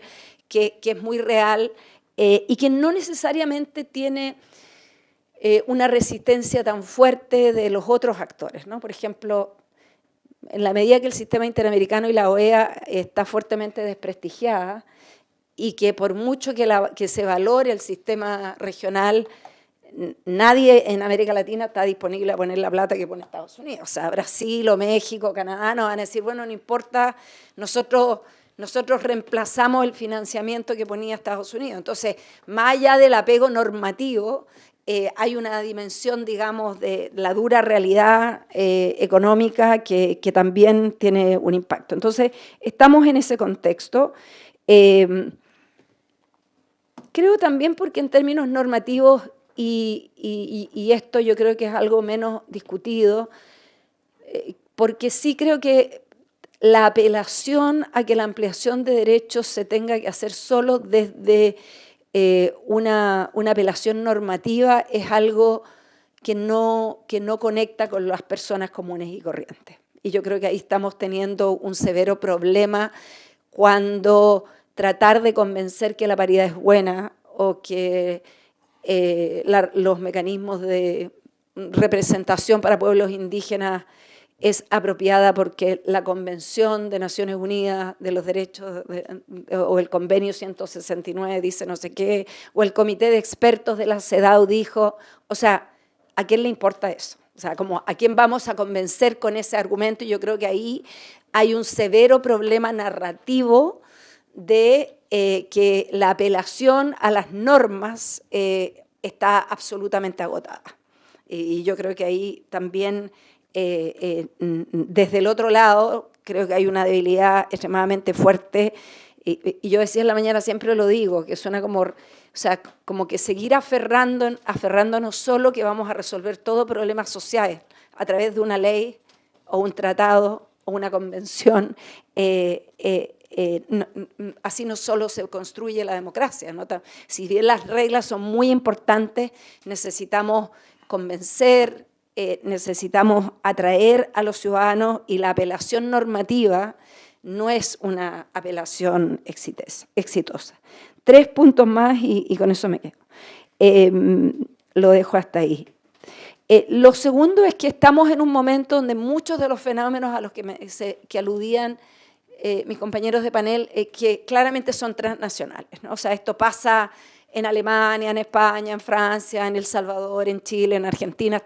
que es muy real y que no necesariamente tiene una resistencia tan fuerte de los otros actores, ¿no? Por ejemplo, en la medida que el sistema interamericano y la OEA está fuertemente desprestigiada, y que por mucho que se valore el sistema regional, nadie en América Latina está disponible a poner la plata que pone Estados Unidos. O sea, Brasil o México, Canadá nos van a decir, bueno, no importa, nosotros reemplazamos el financiamiento que ponía Estados Unidos. Entonces, más allá del apego normativo, hay una dimensión, digamos, de la dura realidad económica que también tiene un impacto. Entonces, estamos en ese contexto. Creo también porque en términos normativos, y esto yo creo que es algo menos discutido, porque sí creo que la apelación a que la ampliación de derechos se tenga que hacer solo desde una apelación normativa es algo que no conecta con las personas comunes y corrientes. Y yo creo que ahí estamos teniendo un severo problema cuando tratar de convencer que la paridad es buena o que los mecanismos de representación para pueblos indígenas es apropiada porque la Convención de Naciones Unidas de los Derechos o el Convenio 169 dice no sé qué, o el Comité de Expertos de la CEDAW dijo, o sea, ¿a quién le importa eso? O sea, como ¿a quién vamos a convencer con ese argumento? Y yo creo que ahí hay un severo problema narrativo de que la apelación a las normas está absolutamente agotada. Y yo creo que ahí también, desde el otro lado, creo que hay una debilidad extremadamente fuerte. Y yo decía en la mañana, siempre lo digo, que suena como, o sea, como que seguir aferrándonos solo que vamos a resolver todo problema social a través de una ley o un tratado o una convención. Así no solo se construye la democracia, ¿no? Si bien las reglas son muy importantes, necesitamos convencer, necesitamos atraer a los ciudadanos y la apelación normativa no es una apelación exitosa. 3 puntos más y con eso me quedo. Lo dejo hasta ahí. Lo segundo es que estamos en un momento donde muchos de los fenómenos a los que aludían mis compañeros de panel, que claramente son transnacionales, ¿no? O sea, esto pasa en Alemania, en España, en Francia, en El Salvador, en Chile, en Argentina.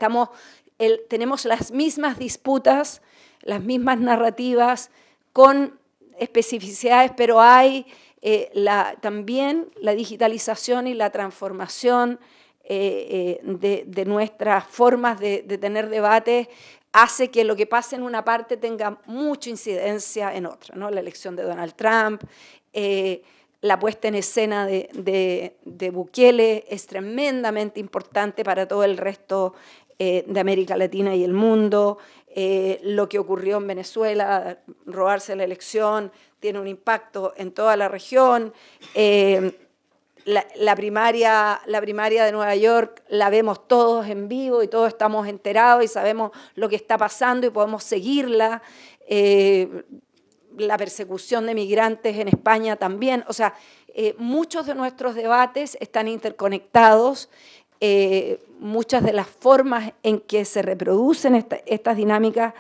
Tenemos las mismas disputas, las mismas narrativas, con especificidades, pero hay también la digitalización y la transformación de nuestras formas de tener debates hace que lo que pase en una parte tenga mucha incidencia en otra, ¿no? La elección de Donald Trump, la puesta en escena de Bukele es tremendamente importante para todo el resto de América Latina y el mundo. Lo que ocurrió en Venezuela, robarse la elección, tiene un impacto en toda la región. La primaria de Nueva York la vemos todos en vivo y todos estamos enterados y sabemos lo que está pasando y podemos seguirla. La persecución de migrantes en España también. O sea, muchos de nuestros debates están interconectados. Muchas de las formas en que se reproducen estas dinámicas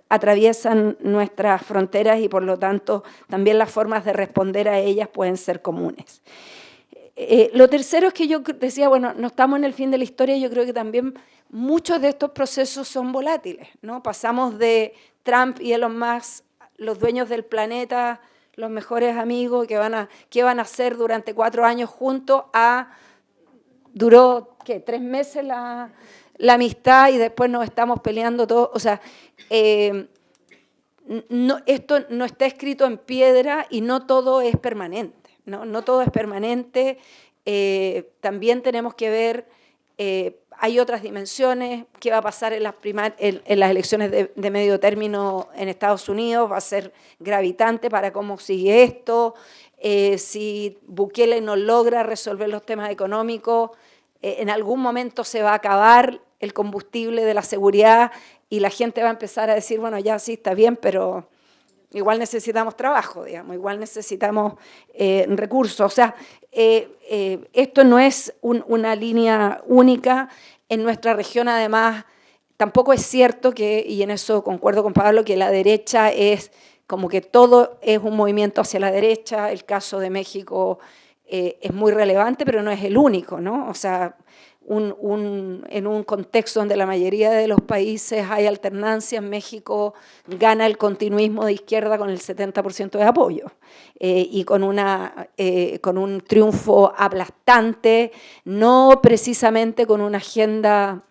atraviesan nuestras fronteras y por lo tanto también las formas de responder a ellas pueden ser comunes. Lo tercero es que yo decía, bueno, no estamos en el fin de la historia, yo creo que también muchos de estos procesos son volátiles, ¿no? Pasamos de Trump y Elon Musk, los dueños del planeta, los mejores amigos, ¿qué van a hacer durante 4 años juntos? Duró, ¿qué? 3 meses la amistad y después nos estamos peleando todos. O sea, esto no está escrito en piedra y no todo es permanente. No todo es permanente, también tenemos que ver, hay otras dimensiones, qué va a pasar en las elecciones de medio término en Estados Unidos, va a ser gravitante para cómo sigue esto, si Bukele no logra resolver los temas económicos, en algún momento se va a acabar el combustible de la seguridad y la gente va a empezar a decir, bueno, ya sí, está bien, pero igual necesitamos trabajo, digamos, igual necesitamos recursos. O sea, esto no es una línea única. En nuestra región, además, tampoco es cierto que, y en eso concuerdo con Pablo, que la derecha es como que todo es un movimiento hacia la derecha. El caso de México es muy relevante, pero no es el único, ¿no? O sea, en un contexto donde la mayoría de los países hay alternancia, en México gana el continuismo de izquierda con el 70% de apoyo y con un triunfo aplastante, no precisamente con una agenda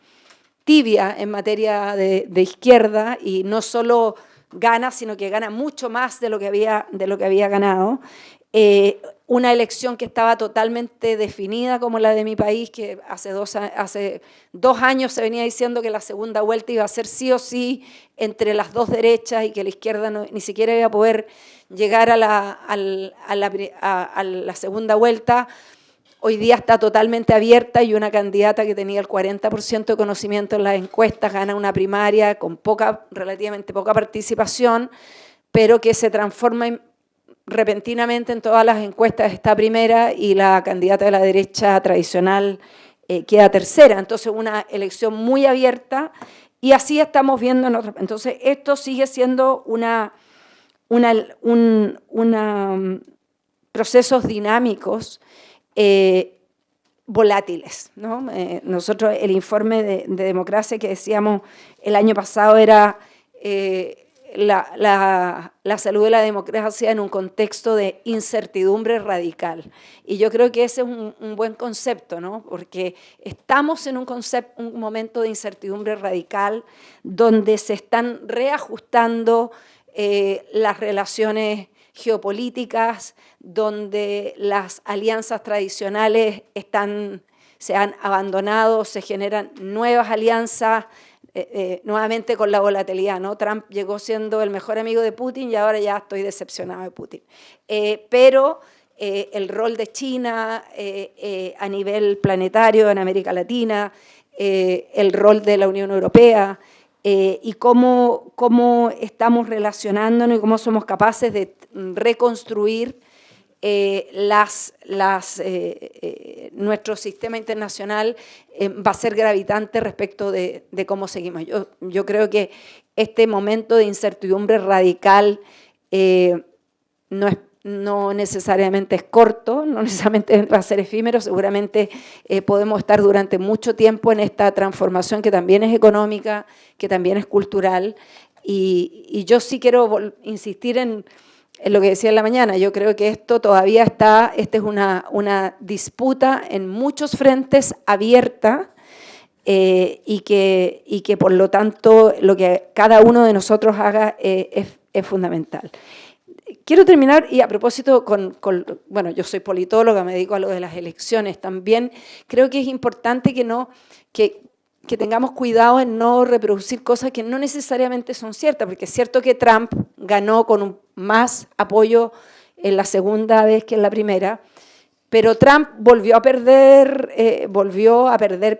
tibia en materia de izquierda, y no solo gana, sino que gana mucho más de lo que había ganado. Una elección que estaba totalmente definida como la de mi país, que hace 2 años se venía diciendo que la segunda vuelta iba a ser sí o sí entre las dos derechas y que la izquierda ni siquiera iba a poder llegar a la segunda vuelta. Hoy día está totalmente abierta y una candidata que tenía el 40% de conocimiento en las encuestas gana una primaria con relativamente poca participación, pero que se transforma repentinamente en todas las encuestas está primera y la candidata de la derecha tradicional queda tercera. Entonces, una elección muy abierta y así estamos viendo en otros. Entonces, esto sigue siendo procesos dinámicos volátiles, ¿no? Nosotros, el informe de democracia que decíamos el año pasado era la salud de la democracia en un contexto de incertidumbre radical. Y yo creo que ese es un buen concepto, ¿no? Porque estamos en un momento de incertidumbre radical donde se están reajustando las relaciones geopolíticas, donde las alianzas tradicionales se han abandonado, se generan nuevas alianzas, nuevamente con la volatilidad, ¿no? Trump llegó siendo el mejor amigo de Putin y ahora ya estoy decepcionado de Putin. Pero el rol de China a nivel planetario en América Latina, el rol de la Unión Europea y cómo estamos relacionándonos y cómo somos capaces de reconstruir nuestro sistema internacional va a ser gravitante respecto de cómo seguimos. Yo creo que este momento de incertidumbre radical no es no necesariamente es corto, no necesariamente va a ser efímero, seguramente podemos estar durante mucho tiempo en esta transformación que también es económica, que también es cultural, y yo sí quiero insistir en lo que decía en la mañana. Yo creo que esto todavía esta es una disputa en muchos frentes abierta, y que por lo tanto lo que cada uno de nosotros haga es fundamental. Quiero terminar, y a propósito, bueno, yo soy politóloga, me dedico a lo de las elecciones también. Creo que es importante que tengamos cuidado en no reproducir cosas que no necesariamente son ciertas, porque es cierto que Trump ganó con más apoyo en la segunda vez que en la primera, pero Trump volvió a perder,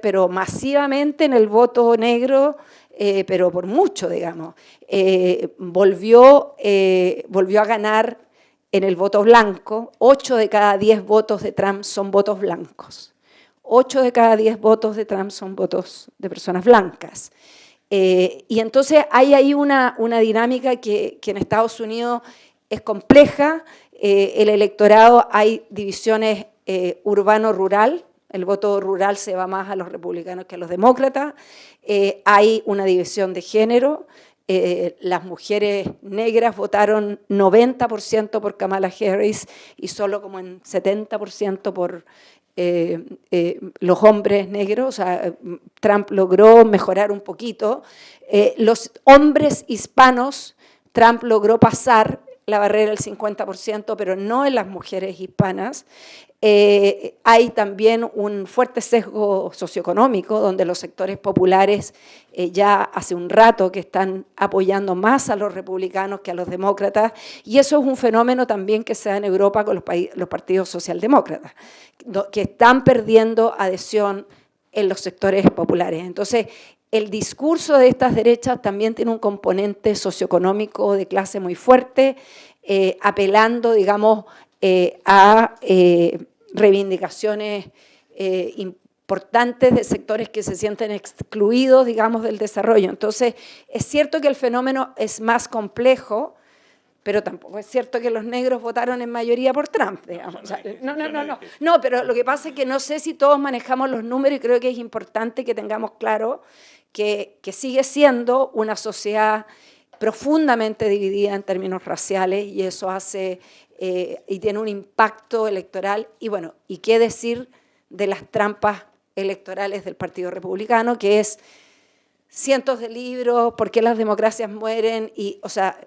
pero masivamente en el voto negro, pero por mucho, digamos. Volvió a ganar en el voto blanco. 8 de cada 10 votos de Trump son votos blancos. 8 de cada 10 votos de Trump son votos de personas blancas. Y entonces hay ahí una dinámica que en Estados Unidos es compleja. El electorado, hay divisiones urbano-rural. El voto rural se va más a los republicanos que a los demócratas. Hay una división de género. Las mujeres negras votaron 90% por Kamala Harris y solo como en 70% por los hombres negros. O sea, Trump logró mejorar un poquito. Los hombres hispanos, Trump logró pasar la barrera del 50%, pero no en las mujeres hispanas. Hay también un fuerte sesgo socioeconómico, donde los sectores populares ya hace un rato que están apoyando más a los republicanos que a los demócratas, y eso es un fenómeno también que se da en Europa con los partidos socialdemócratas, que están perdiendo adhesión en los sectores populares. Entonces, el discurso de estas derechas también tiene un componente socioeconómico de clase muy fuerte, apelando, digamos, a reivindicaciones importantes de sectores que se sienten excluidos, digamos, del desarrollo. Entonces, es cierto que el fenómeno es más complejo, pero tampoco es cierto que los negros votaron en mayoría por Trump, digamos. O sea, no, pero lo que pasa es que no sé si todos manejamos los números, y creo que es importante que tengamos claro que sigue siendo una sociedad profundamente dividida en términos raciales, y eso hace y tiene un impacto electoral. Y bueno, ¿y qué decir de las trampas electorales del Partido Republicano, que es cientos de libros, por qué las democracias mueren? Y, o sea,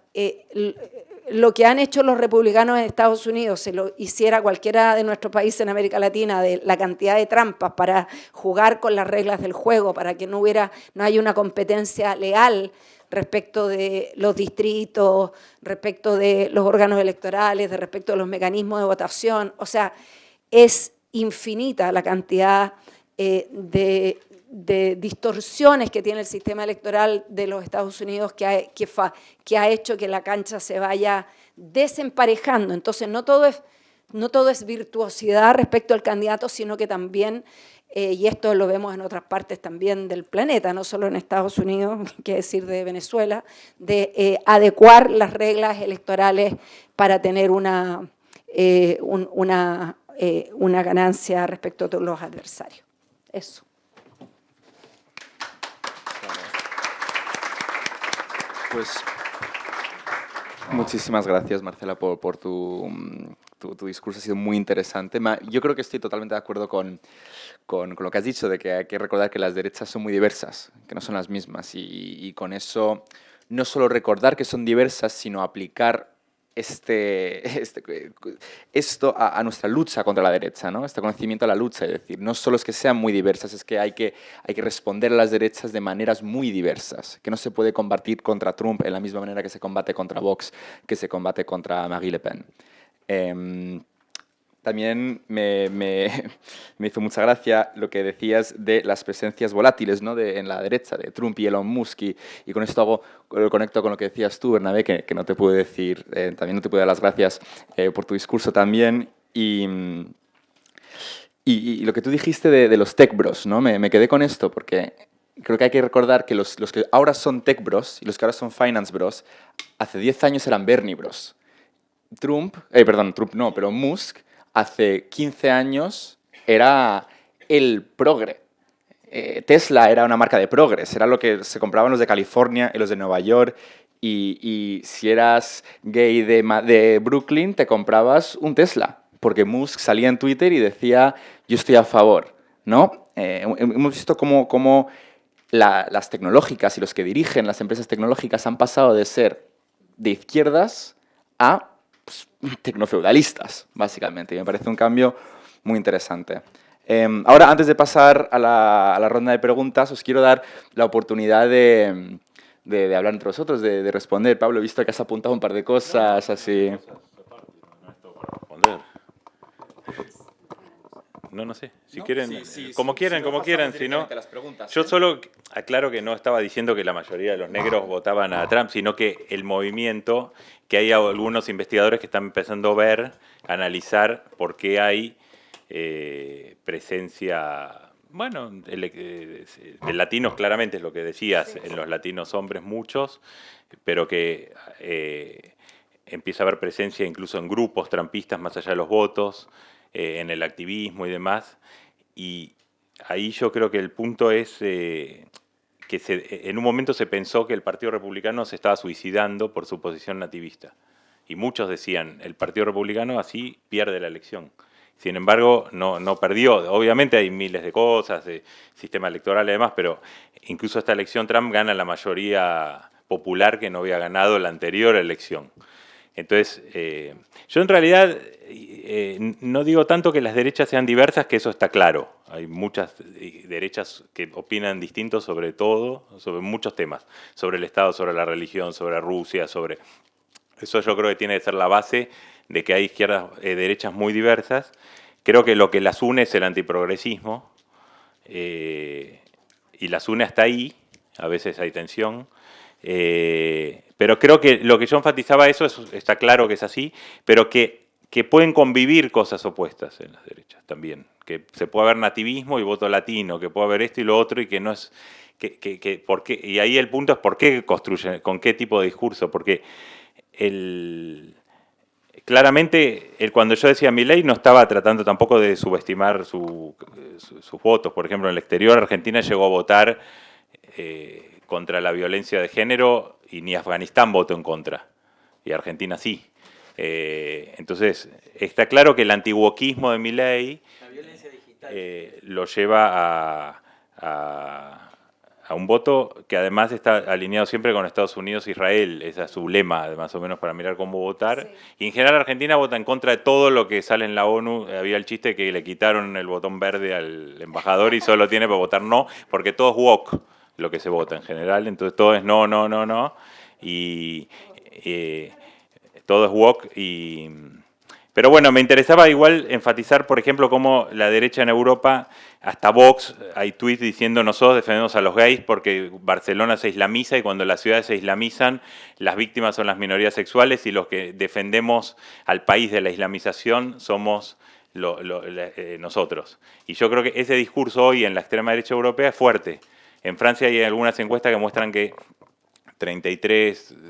lo que han hecho los republicanos en Estados Unidos, se lo hiciera cualquiera de nuestros países en América Latina, de la cantidad de trampas para jugar con las reglas del juego, para que no haya una competencia leal respecto de los distritos, respecto de los órganos electorales, respecto de los mecanismos de votación. O sea, es infinita la cantidad de distorsiones que tiene el sistema electoral de los Estados Unidos que ha hecho que la cancha se vaya desemparejando. Entonces, no todo es virtuosidad respecto al candidato, sino que también, y esto lo vemos en otras partes también del planeta, no solo en Estados Unidos, que decir de Venezuela, de adecuar las reglas electorales para tener una ganancia respecto a todos los adversarios. Eso. Pues muchísimas gracias, Marcela, por tu discurso. Ha sido muy interesante. Yo creo que estoy totalmente de acuerdo con lo que has dicho, de que hay que recordar que las derechas son muy diversas, que no son las mismas. Y con eso, no solo recordar que son diversas, sino aplicar esto a nuestra lucha contra la derecha, ¿no? Este conocimiento a la lucha, es decir, no solo es que sean muy diversas, es que hay que responder a las derechas de maneras muy diversas, que no se puede combatir contra Trump en la misma manera que se combate contra Vox, que se combate contra Marine Le Pen. También me hizo mucha gracia lo que decías de las presencias volátiles, ¿no? En la derecha, de Trump y Elon Musk, y con esto lo conecto con lo que decías tú, Bernabé, que no te puedo decir, también no te puedo dar las gracias por tu discurso también, y lo que tú dijiste de los tech bros, ¿no? Me quedé con esto, porque creo que hay que recordar que los que ahora son tech bros y los que ahora son finance bros, hace 10 años eran Bernie bros. Trump no, pero Musk hace 15 años era el progre. Tesla era una marca de progres, era lo que se compraban los de California y los de Nueva York, y si eras gay de Brooklyn te comprabas un Tesla, porque Musk salía en Twitter y decía yo estoy a favor, ¿no? Hemos visto cómo las tecnológicas y los que dirigen las empresas tecnológicas han pasado de ser de izquierdas a pues, tecnofeudalistas, básicamente, y me parece un cambio muy interesante. Ahora, antes de pasar a la ronda de preguntas, os quiero dar la oportunidad de hablar entre vosotros, de responder. Pablo, he visto que has apuntado un par de cosas así. No sé. Si quieren, como quieran, si no. Yo solo aclaro que no estaba diciendo que la mayoría de los negros votaban a Trump, sino que el movimiento, que hay algunos investigadores que están empezando a ver, a analizar por qué hay presencia, bueno, de latinos claramente es lo que decías, en los latinos hombres muchos, pero que empieza a haber presencia incluso en grupos trampistas más allá de los votos, en el activismo y demás. Y ahí yo creo que el punto es que en un momento se pensó que el Partido Republicano se estaba suicidando por su posición nativista. Y muchos decían, el Partido Republicano así pierde la elección. Sin embargo, no perdió. Obviamente hay miles de cosas, de sistema electoral y demás, pero incluso esta elección Trump gana la mayoría popular que no había ganado la anterior elección. Entonces, yo en realidad no digo tanto que las derechas sean diversas, que eso está claro. Hay muchas derechas que opinan distinto sobre todo, sobre muchos temas, sobre el Estado, sobre la religión, sobre Rusia, sobre... Eso yo creo que tiene que ser la base de que hay izquierdas, derechas muy diversas. Creo que lo que las une es el antiprogresismo, y las une hasta ahí, a veces hay tensión, pero creo que lo que yo enfatizaba eso está claro que es así, pero que pueden convivir cosas opuestas en las derechas también, que se puede haber nativismo y voto latino, que puede haber esto y lo otro, y que no es... ¿por qué? Y ahí el punto es por qué construyen, con qué tipo de discurso, porque claramente, cuando yo decía Milei no estaba tratando tampoco de subestimar sus votos. Por ejemplo, en el exterior Argentina llegó a votar contra la violencia de género y ni Afganistán votó en contra. Y Argentina sí. Entonces, está claro que el antiwokismo de Milei lo lleva a un voto que además está alineado siempre con Estados Unidos e Israel. Ese es su lema, más o menos, para mirar cómo votar. Sí. Y en general Argentina vota en contra de todo lo que sale en la ONU. Había el chiste que le quitaron el botón verde al embajador y solo tiene para votar no, porque todo es woke lo que se vota en general. Entonces todo es no. Y todo es woke y... Pero bueno, me interesaba igual enfatizar, por ejemplo, cómo la derecha en Europa, hasta Vox, hay tweets diciendo nosotros defendemos a los gays porque Barcelona se islamiza y cuando las ciudades se islamizan, las víctimas son las minorías sexuales y los que defendemos al país de la islamización somos nosotros. Y yo creo que ese discurso hoy en la extrema derecha europea es fuerte. En Francia hay algunas encuestas que muestran que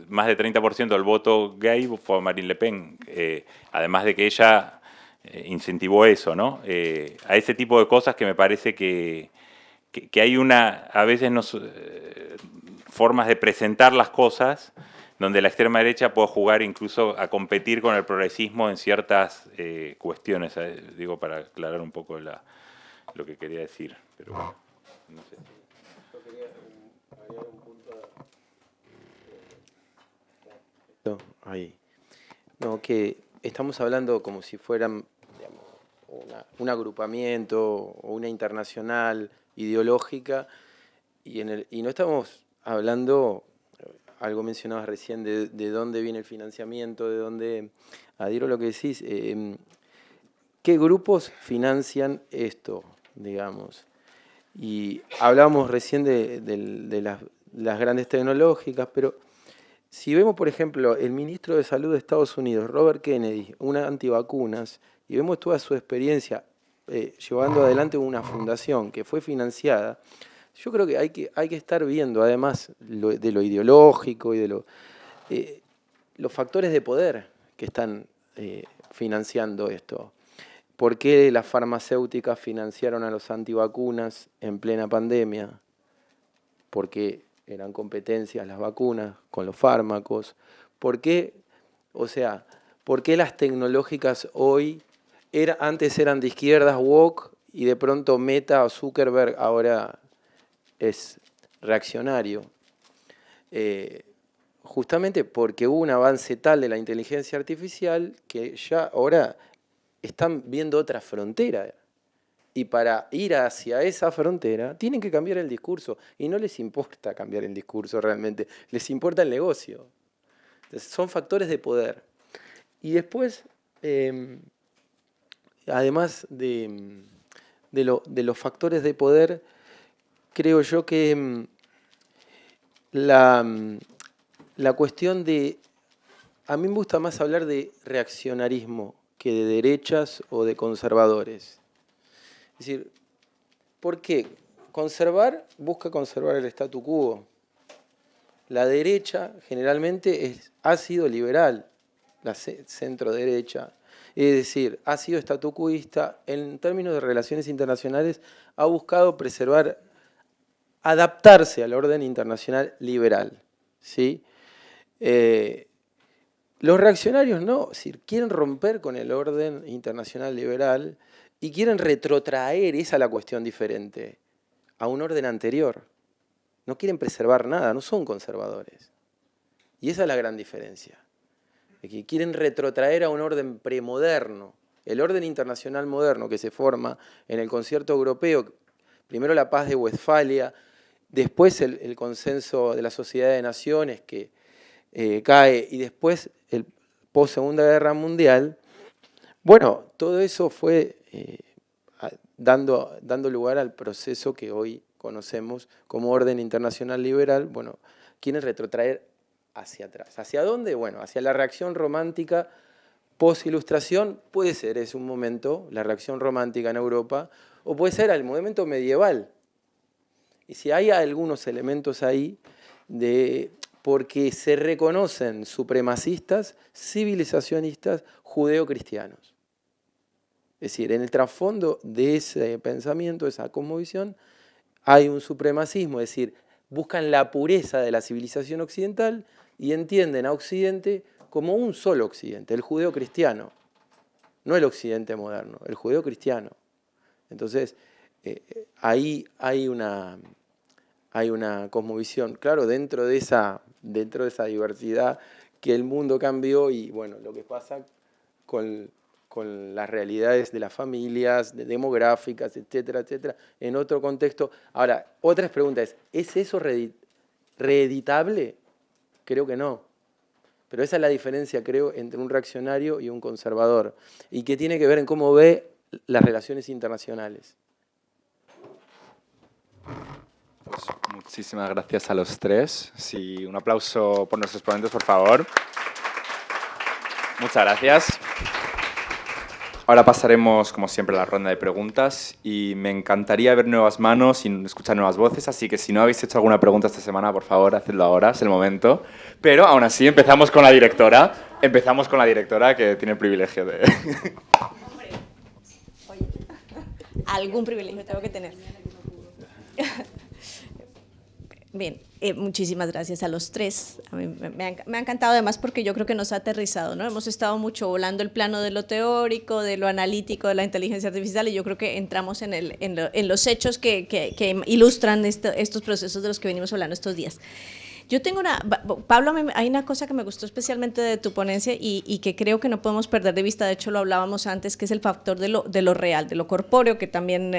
más de 30% del voto gay fue a Marine Le Pen, además de que ella incentivó eso, ¿no? A ese tipo de cosas que me parece que hay a veces formas de presentar las cosas donde la extrema derecha puede jugar incluso a competir con el progresismo en ciertas cuestiones, digo, para aclarar un poco lo que quería decir, pero bueno, no sé. Ahí. No, que estamos hablando como si fueran, digamos, un agrupamiento o una internacional ideológica y no estamos hablando, algo mencionabas recién, de dónde viene el financiamiento, de dónde, adhiero a lo que decís, qué grupos financian esto, digamos. Y hablábamos recién de las grandes tecnológicas, pero si vemos, por ejemplo, el ministro de Salud de Estados Unidos, Robert Kennedy, una antivacunas, y vemos toda su experiencia llevando adelante una fundación que fue financiada, yo creo que hay que estar viendo, además de lo ideológico y de los factores de poder que están financiando esto. ¿Por qué las farmacéuticas financiaron a los antivacunas en plena pandemia? Porque eran competencias las vacunas con los fármacos. ¿Por qué? O sea, ¿por qué las tecnológicas hoy antes eran de izquierdas, woke, y de pronto Meta o Zuckerberg ahora es reaccionario? Justamente porque hubo un avance tal de la inteligencia artificial que ya ahora están viendo otra frontera. Y para ir hacia esa frontera tienen que cambiar el discurso. Y no les importa cambiar el discurso realmente, les importa el negocio. Entonces, son factores de poder. Y después, además de los factores de poder, creo yo que la cuestión de... A mí me gusta más hablar de reaccionarismo que de derechas o de conservadores. Es decir, ¿por qué? Busca conservar el statu quo. La derecha generalmente ha sido liberal, la centro-derecha. Es decir, ha sido estatucuista, en términos de relaciones internacionales, ha buscado preservar, adaptarse al orden internacional liberal, ¿sí? Los reaccionarios no, es decir, quieren romper con el orden internacional liberal y quieren retrotraer, esa es la cuestión diferente, a un orden anterior. No quieren preservar nada, no son conservadores. Y esa es la gran diferencia. Que quieren retrotraer a un orden premoderno, el orden internacional moderno que se forma en el concierto europeo, primero la paz de Westfalia, después el consenso de la Sociedad de Naciones que cae y después el post-Segunda Guerra Mundial. Bueno, todo eso fue dando lugar al proceso que hoy conocemos como orden internacional liberal. Bueno, quieren retrotraer hacia atrás. ¿Hacia dónde? Bueno, hacia la reacción romántica post-ilustración. Puede ser, es un momento, la reacción romántica en Europa, o puede ser el momento medieval. Y si hay algunos elementos ahí, porque se reconocen supremacistas, civilizacionistas, judeo-cristianos. Es decir, en el trasfondo de ese pensamiento, esa cosmovisión, hay un supremacismo, es decir, buscan la pureza de la civilización occidental y entienden a Occidente como un solo Occidente, el judeo-cristiano, no el Occidente moderno, el judeo-cristiano. Entonces, ahí hay una cosmovisión, claro, dentro de esa diversidad que el mundo cambió y bueno, lo que pasa con las realidades de las familias, demográficas, etcétera, etcétera, en otro contexto. Ahora, otra pregunta ¿es eso reeditable? Creo que no. Pero esa es la diferencia, creo, entre un reaccionario y un conservador, y que tiene que ver en cómo ve las relaciones internacionales. Pues muchísimas gracias a los tres. Sí, un aplauso por nuestros ponentes, por favor. Muchas gracias. Ahora pasaremos, como siempre, a la ronda de preguntas y me encantaría ver nuevas manos y escuchar nuevas voces, así que si no habéis hecho alguna pregunta esta semana, por favor, hacedlo ahora, es el momento. Pero aún así, empezamos con la directora. Empezamos con la directora, que tiene el privilegio de... Hombre, oye, algún privilegio tengo que tener. Bien, muchísimas gracias a los tres. A mí me ha encantado además porque yo creo que nos ha aterrizado, ¿no? Hemos estado mucho volando el plano de lo teórico, de lo analítico, de la inteligencia artificial y yo creo que entramos en los hechos que ilustran estos procesos de los que venimos hablando estos días. Yo tengo Pablo, hay una cosa que me gustó especialmente de tu ponencia y que creo que no podemos perder de vista, de hecho lo hablábamos antes, que es el factor de lo real, de lo corpóreo, que también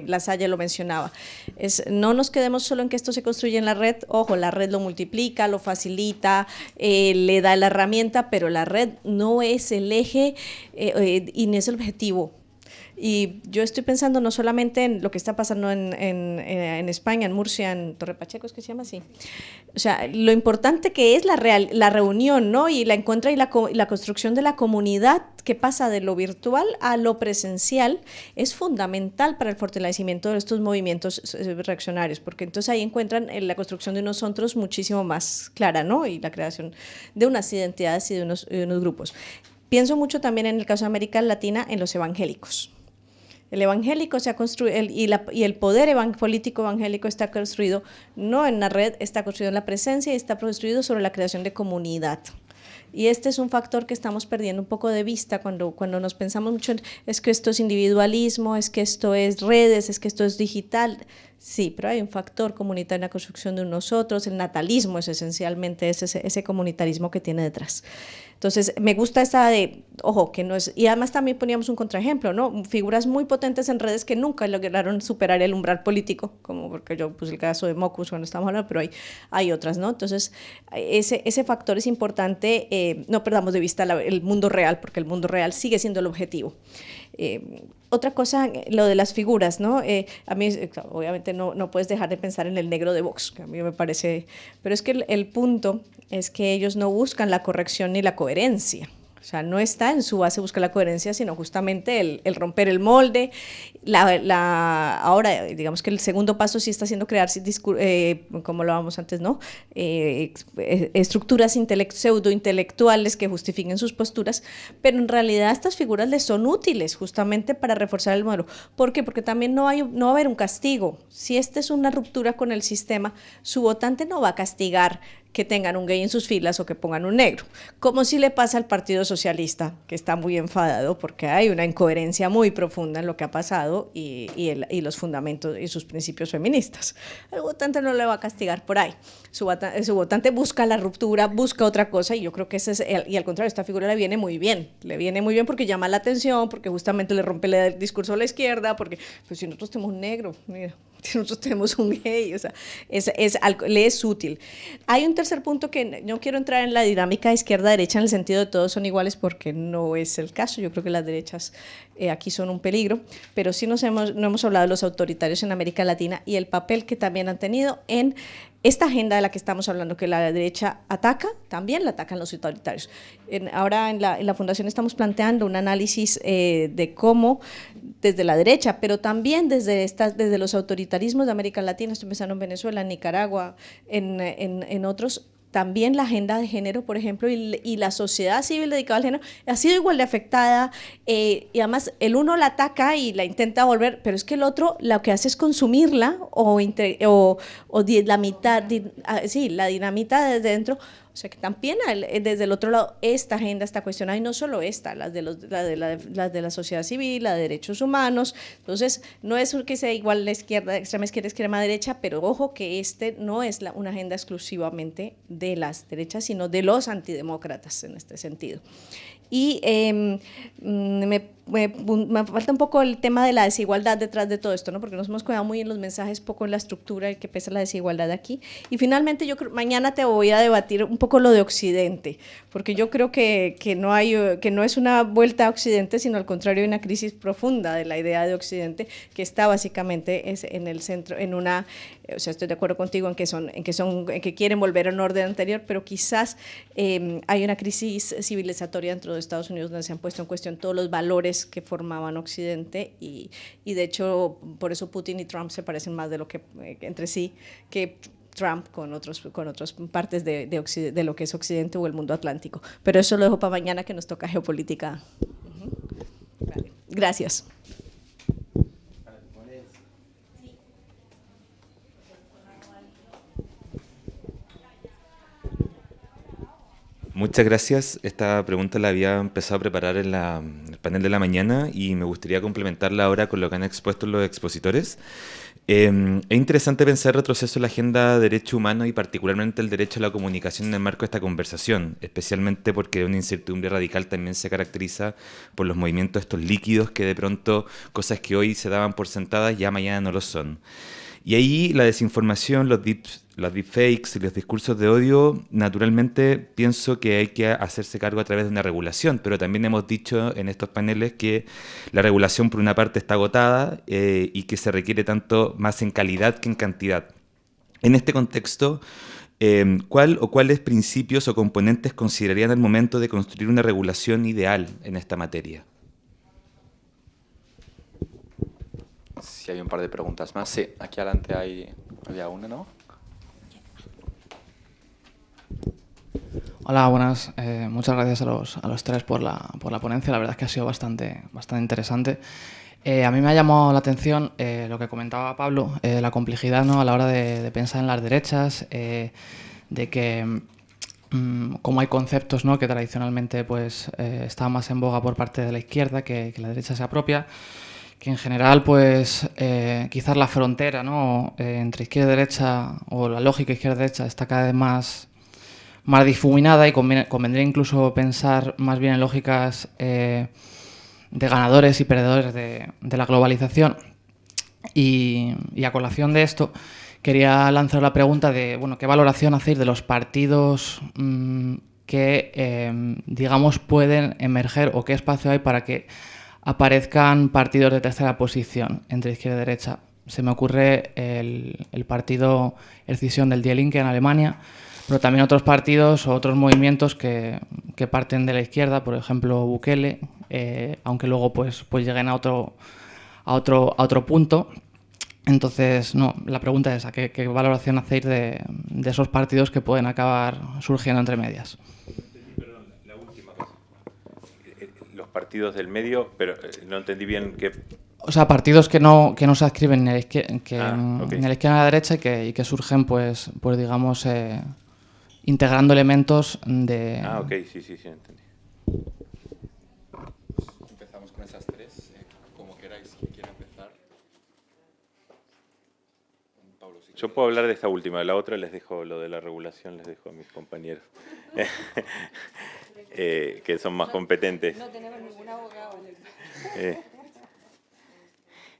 Lasalle lo mencionaba. No nos quedemos solo en que esto se construye en la red, ojo, la red lo multiplica, lo facilita, le da la herramienta, pero la red no es el eje y no es el objetivo. Y yo estoy pensando no solamente en lo que está pasando en España, en Murcia, en Torre Pacheco, ¿es que se llama así? O sea, lo importante que es la reunión, ¿no? Y la encuentra y la construcción de la comunidad que pasa de lo virtual a lo presencial es fundamental para el fortalecimiento de estos movimientos reaccionarios, porque entonces ahí encuentran la construcción de unos otros muchísimo más clara, ¿no? Y la creación de unas identidades y de unos grupos. Pienso mucho también en el caso de América Latina en los evangélicos. El evangélico se ha construido, y el poder político evangélico está construido no en la red, está construido en la presencia y está construido sobre la creación de comunidad. Y este es un factor que estamos perdiendo un poco de vista cuando nos pensamos mucho en es que esto es individualismo, es que esto es redes, es que esto es digital. Sí, pero hay un factor comunitario en la construcción de nosotros, el natalismo es esencialmente ese comunitarismo que tiene detrás. Entonces, me gusta esa de, ojo, que no es, y además también poníamos un contraejemplo, ¿no? Figuras muy potentes en redes que nunca lograron superar el umbral político, como porque yo puse el caso de Mocus cuando estamos hablando, pero hay otras, ¿no? Entonces, ese factor es importante, no perdamos de vista el mundo real, porque el mundo real sigue siendo el objetivo. Otra cosa, lo de las figuras, ¿no? A mí, obviamente, no puedes dejar de pensar en el negro de Vox, que a mí me parece, pero es que el punto es que ellos no buscan la corrección ni la coherencia. O sea, no está en su base buscar la coherencia, sino justamente el romper el molde. Ahora, digamos que el segundo paso sí está siendo crear, como lo hablábamos antes, ¿no? Estructuras pseudo-intelectuales que justifiquen sus posturas, pero en realidad estas figuras les son útiles justamente para reforzar el modelo. ¿Por qué? Porque también no va a haber un castigo. Si esta es una ruptura con el sistema, su votante no va a castigar que tengan un gay en sus filas o que pongan un negro, como si le pasa al Partido Socialista, que está muy enfadado porque hay una incoherencia muy profunda en lo que ha pasado y los fundamentos y sus principios feministas. El votante no le va a castigar por ahí. Su votante busca la ruptura, busca otra cosa, y yo creo que y al contrario, esta figura le viene muy bien porque llama la atención, porque justamente le rompe el discurso a la izquierda, porque pues, si nosotros tenemos un negro, mira, si nosotros tenemos un gay, o sea, le es útil. Hay un tercer punto que no quiero entrar en la dinámica izquierda-derecha en el sentido de todos son iguales, porque no es el caso. Yo creo que las derechas aquí son un peligro, pero sí no hemos hablado de los autoritarios en América Latina y el papel que también han tenido en esta agenda de la que estamos hablando, que la derecha ataca, también la atacan los autoritarios. Ahora en la Fundación estamos planteando un análisis de cómo desde la derecha, pero también desde los autoritarismos de América Latina, estoy pensando en Venezuela, en Nicaragua, en otros, también la agenda de género, por ejemplo, y la sociedad civil dedicada al género ha sido igual de afectada, y además el uno la ataca y la intenta volver, pero es que el otro lo que hace es consumirla o la dinamita desde dentro. O sea que también desde el otro lado esta agenda está cuestionada, y no solo esta, las de la sociedad civil, la de derechos humanos. Entonces no es que sea igual la izquierda, extrema derecha, pero ojo que no es una agenda exclusivamente de las derechas, sino de los antidemócratas en este sentido. Y me falta un poco el tema de la desigualdad detrás de todo esto, ¿no? Porque nos hemos quedado muy en los mensajes, poco en la estructura, y que pesa la desigualdad aquí. Y finalmente yo creo, mañana te voy a debatir un poco lo de Occidente, porque yo creo que no es una vuelta a Occidente, sino al contrario, hay una crisis profunda de la idea de Occidente, que está básicamente en el centro, o sea, estoy de acuerdo contigo en que quieren volver a un orden anterior, pero quizás hay una crisis civilizatoria dentro de Estados Unidos donde se han puesto en cuestión todos los valores que formaban Occidente, y de hecho por eso Putin y Trump se parecen más de lo que entre sí que Trump con otras partes de lo que es Occidente o el mundo atlántico. Pero eso lo dejo para mañana, que nos toca geopolítica. Vale. Gracias. Muchas gracias. Esta pregunta la había empezado a preparar en el panel de la mañana y me gustaría complementarla ahora con lo que han expuesto los expositores. Es interesante pensar el retroceso en la agenda de derechos humanos y particularmente el derecho a la comunicación en el marco de esta conversación, especialmente porque una incertidumbre radical también se caracteriza por los movimientos estos líquidos que de pronto cosas que hoy se daban por sentadas ya mañana no lo son. Y ahí la desinformación, los deepfakes y los discursos de odio, naturalmente pienso que hay que hacerse cargo a través de una regulación, pero también hemos dicho en estos paneles que la regulación por una parte está agotada y que se requiere tanto más en calidad que en cantidad. En este contexto, ¿cuáles principios o componentes considerarían al momento de construir una regulación ideal en esta materia? Sí, hay un par de preguntas más. Sí, aquí adelante había una, ¿no? Hola, buenas. Muchas gracias a los tres por la ponencia. La verdad es que ha sido bastante interesante. A mí me ha llamado la atención lo que comentaba Pablo, la complejidad, ¿no?, a la hora de pensar en las derechas, de que como hay conceptos, ¿no?, que tradicionalmente pues, están más en boga por parte de la izquierda que la derecha se apropia, que en general pues quizás la frontera, ¿no?, entre izquierda y derecha, o la lógica izquierda-derecha, está cada vez más difuminada, y convendría incluso pensar más bien en lógicas de ganadores y perdedores de la globalización. Y a colación de esto, quería lanzar la pregunta de, bueno, ¿qué valoración hacéis de los partidos que, digamos, pueden emerger, o qué espacio hay para que aparezcan partidos de tercera posición entre izquierda y derecha? Se me ocurre el partido Escisión del Die Linke en Alemania, pero también otros partidos o otros movimientos que parten de la izquierda, por ejemplo Bukele, aunque luego pues lleguen a otro punto. Entonces, no, la pregunta es esa, ¿qué valoración hacéis de esos partidos que pueden acabar surgiendo entre medias? Perdón, la última cosa. Los partidos del medio, pero no entendí bien qué... O sea, partidos que no se adscriben ni a la izquierda, okay, ni a la izquierda ni a la derecha, y que surgen, pues digamos, integrando elementos de... ok, sí, entendí. Empezamos con esas tres, como queráis, ¿quién quiere empezar? Pablo, si Yo puedo hablar de esta última, la otra les dejo, lo de la regulación les dejo a mis compañeros, que son más competentes. No tenemos ningún abogado.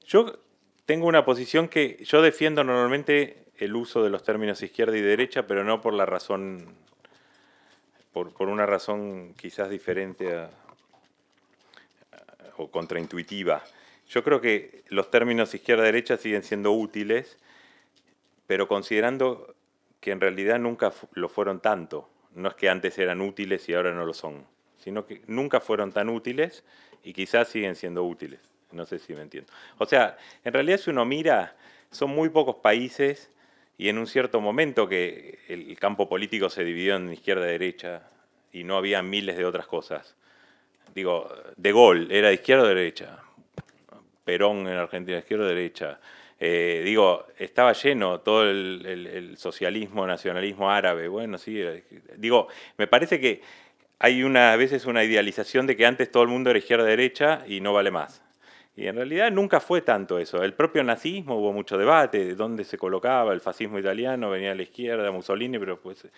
Yo tengo una posición que yo defiendo normalmente el uso de los términos izquierda y derecha, pero no por la razón, por una razón quizás diferente o contraintuitiva. Yo creo que los términos izquierda-derecha siguen siendo útiles, pero considerando que en realidad nunca lo fueron tanto. No es que antes eran útiles y ahora no lo son, sino que nunca fueron tan útiles y quizás siguen siendo útiles. No sé si me entiendo. O sea, en realidad si uno mira, son muy pocos países, y en un cierto momento que el campo político se dividió en izquierda-derecha y no había miles de otras cosas. Digo, De Gaulle era de izquierda o derecha, Perón en Argentina, izquierda o derecha. Digo, estaba lleno todo el socialismo, nacionalismo árabe. Bueno, sí, digo, me parece que hay a veces una idealización de que antes todo el mundo era izquierda-derecha y no vale más. Y en realidad nunca fue tanto eso. El propio nazismo hubo mucho debate de dónde se colocaba, el fascismo italiano venía a la izquierda, Mussolini, pero pues,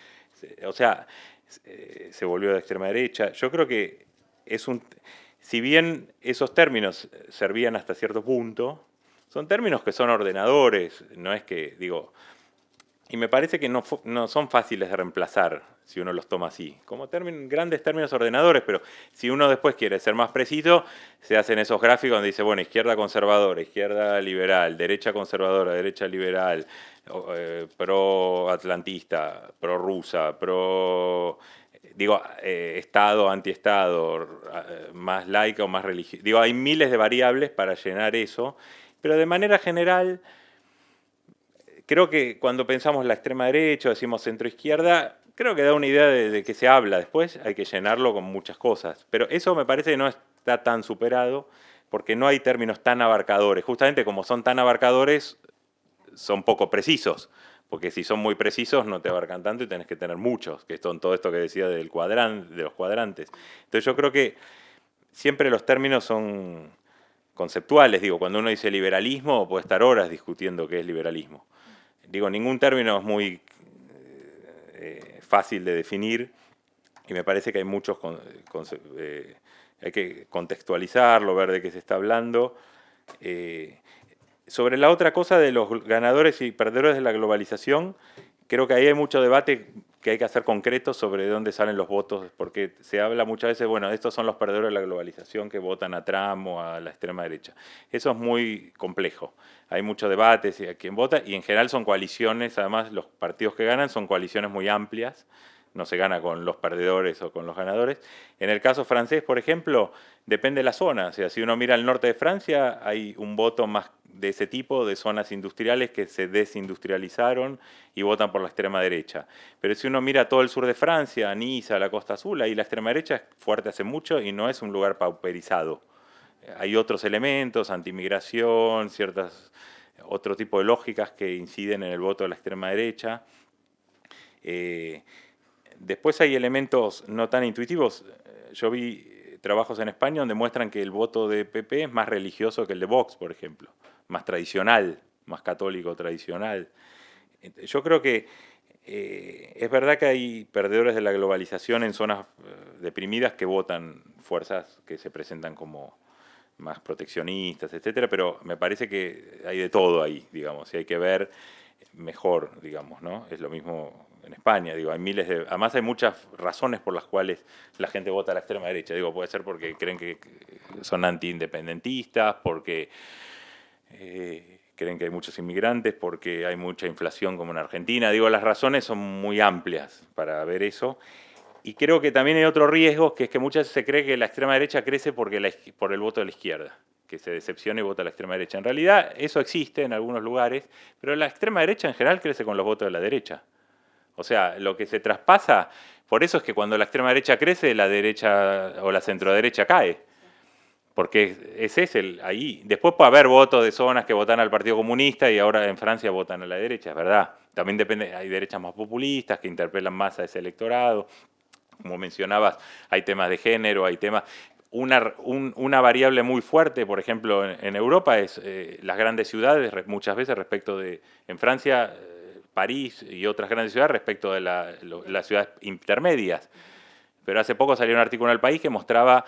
o sea, se volvió de extrema derecha. Yo creo que si bien esos términos servían hasta cierto punto, son términos que son ordenadores, no es que, digo, y me parece que no son fáciles de reemplazar si uno los toma así, como grandes términos ordenadores, pero si uno después quiere ser más preciso, se hacen esos gráficos donde dice, bueno, izquierda conservadora, izquierda liberal, derecha conservadora, derecha liberal, pro-atlantista, pro-rusa, Estado, anti-Estado, más laica o más religiosa. Digo, hay miles de variables para llenar eso, pero de manera general, creo que cuando pensamos la extrema derecha, decimos centro-izquierda, creo que da una idea de que se habla. Después hay que llenarlo con muchas cosas. Pero eso me parece que no está tan superado, porque no hay términos tan abarcadores. Justamente como son tan abarcadores, son poco precisos. Porque si son muy precisos no te abarcan tanto y tenés que tener muchos, que son todo esto que decía de los cuadrantes. Entonces yo creo que siempre los términos son conceptuales. Digo, cuando uno dice liberalismo, puede estar horas discutiendo qué es liberalismo. Digo, ningún término es muy fácil de definir y me parece que hay muchos, hay que contextualizarlo, ver de qué se está hablando. Sobre la otra cosa de los ganadores y perdedores de la globalización, creo que ahí hay mucho debate que hay que hacer concreto sobre de dónde salen los votos, porque se habla muchas veces, bueno, estos son los perdedores de la globalización que votan a Trump o a la extrema derecha. Eso es muy complejo. Hay mucho debate a quién vota y en general son coaliciones, además los partidos que ganan son coaliciones muy amplias, no se gana con los perdedores o con los ganadores. En el caso francés, por ejemplo, depende de la zona. O sea, si uno mira el norte de Francia, hay un voto más de ese tipo, de zonas industriales que se desindustrializaron y votan por la extrema derecha. Pero si uno mira todo el sur de Francia, Niza, la Costa Azul, ahí la extrema derecha es fuerte hace mucho y no es un lugar pauperizado. Hay otros elementos, antimigración, otro tipo de lógicas que inciden en el voto de la extrema derecha. Después hay elementos no tan intuitivos. Yo vi trabajos en España donde muestran que el voto de PP es más religioso que el de Vox, por ejemplo, más tradicional, más católico tradicional. Yo creo que es verdad que hay perdedores de la globalización en zonas deprimidas que votan fuerzas que se presentan como más proteccionistas, etcétera, pero me parece que hay de todo ahí, digamos, y hay que ver mejor, digamos, ¿no? Es lo mismo en España, digo, hay además hay muchas razones por las cuales la gente vota a la extrema derecha, digo, puede ser porque creen que son antiindependentistas, porque creen que hay muchos inmigrantes, porque hay mucha inflación como en Argentina, digo, las razones son muy amplias para ver eso. Y creo que también hay otro riesgo, que es que muchas veces se cree que la extrema derecha crece por el voto de la izquierda, que se decepciona y vota a la extrema derecha. En realidad eso existe en algunos lugares, pero la extrema derecha en general crece con los votos de la derecha. O sea, lo que se traspasa, por eso es que cuando la extrema derecha crece, la derecha o la centroderecha cae. Porque ese es ahí. Después puede haber votos de zonas que votan al Partido Comunista y ahora en Francia votan a la derecha, es verdad. También depende, hay derechas más populistas que interpelan más a ese electorado. Como mencionabas, hay temas de género, hay temas... Una variable muy fuerte, por ejemplo, en Europa es las grandes ciudades, muchas veces respecto de... En Francia, París y otras grandes ciudades respecto de las ciudades intermedias. Pero hace poco salió un artículo en El País que mostraba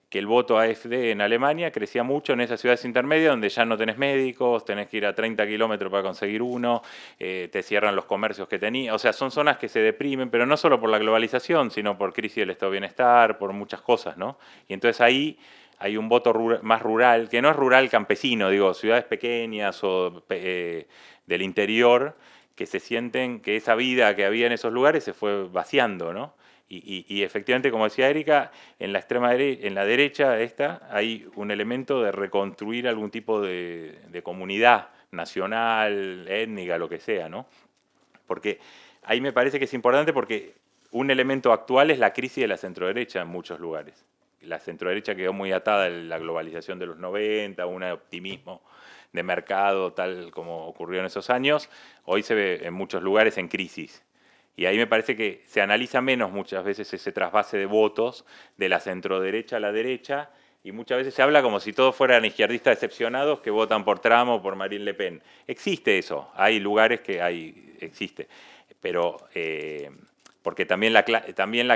que el voto AfD en Alemania crecía mucho en esas ciudades intermedias donde ya no tenés médicos, tenés que ir a 30 kilómetros para conseguir uno, te cierran los comercios que tenías. O sea, son zonas que se deprimen, pero no solo por la globalización, sino por crisis del estado de bienestar, por muchas cosas, ¿no? Y entonces ahí hay un voto más rural, que no es rural campesino, digo, ciudades pequeñas o del interior, que se sienten que esa vida que había en esos lugares se fue vaciando, ¿no? Y efectivamente, como decía Erika, en la extrema derecha, en la derecha hay un elemento de reconstruir algún tipo de comunidad nacional, étnica, lo que sea, ¿no? Porque ahí me parece que es importante porque un elemento actual es la crisis de la centroderecha en muchos lugares. La centroderecha quedó muy atada a la globalización de los 90, un optimismo de mercado tal como ocurrió en esos años. Hoy se ve en muchos lugares en crisis. Y ahí me parece que se analiza menos muchas veces ese trasvase de votos de la centroderecha a la derecha y muchas veces se habla como si todos fueran izquierdistas decepcionados que votan por Trump o por Marine Le Pen. Existe eso, hay lugares que existe, pero porque también la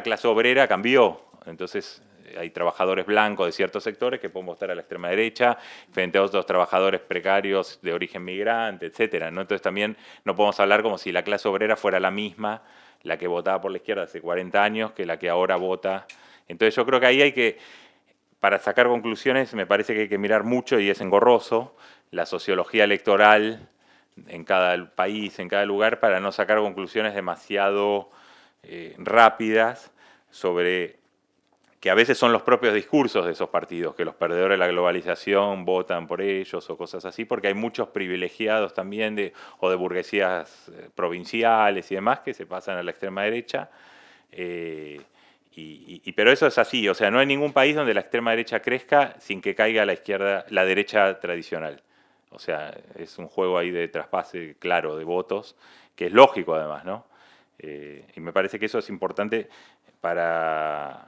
clase obrera cambió, entonces hay trabajadores blancos de ciertos sectores que pueden votar a la extrema derecha frente a otros trabajadores precarios de origen migrante, etcétera, ¿no? Entonces también no podemos hablar como si la clase obrera fuera la misma, la que votaba por la izquierda hace 40 años, que la que ahora vota. Entonces yo creo que ahí hay que, para sacar conclusiones, me parece que hay que mirar mucho, y es engorroso, la sociología electoral en cada país, en cada lugar, para no sacar conclusiones demasiado rápidas sobre que a veces son los propios discursos de esos partidos, que los perdedores de la globalización votan por ellos o cosas así, porque hay muchos privilegiados también o de burguesías provinciales y demás que se pasan a la extrema derecha. Pero eso es así, o sea, no hay ningún país donde la extrema derecha crezca sin que caiga la derecha tradicional. O sea, es un juego ahí de traspase claro de votos, que es lógico además, ¿no? Y me parece que eso es importante para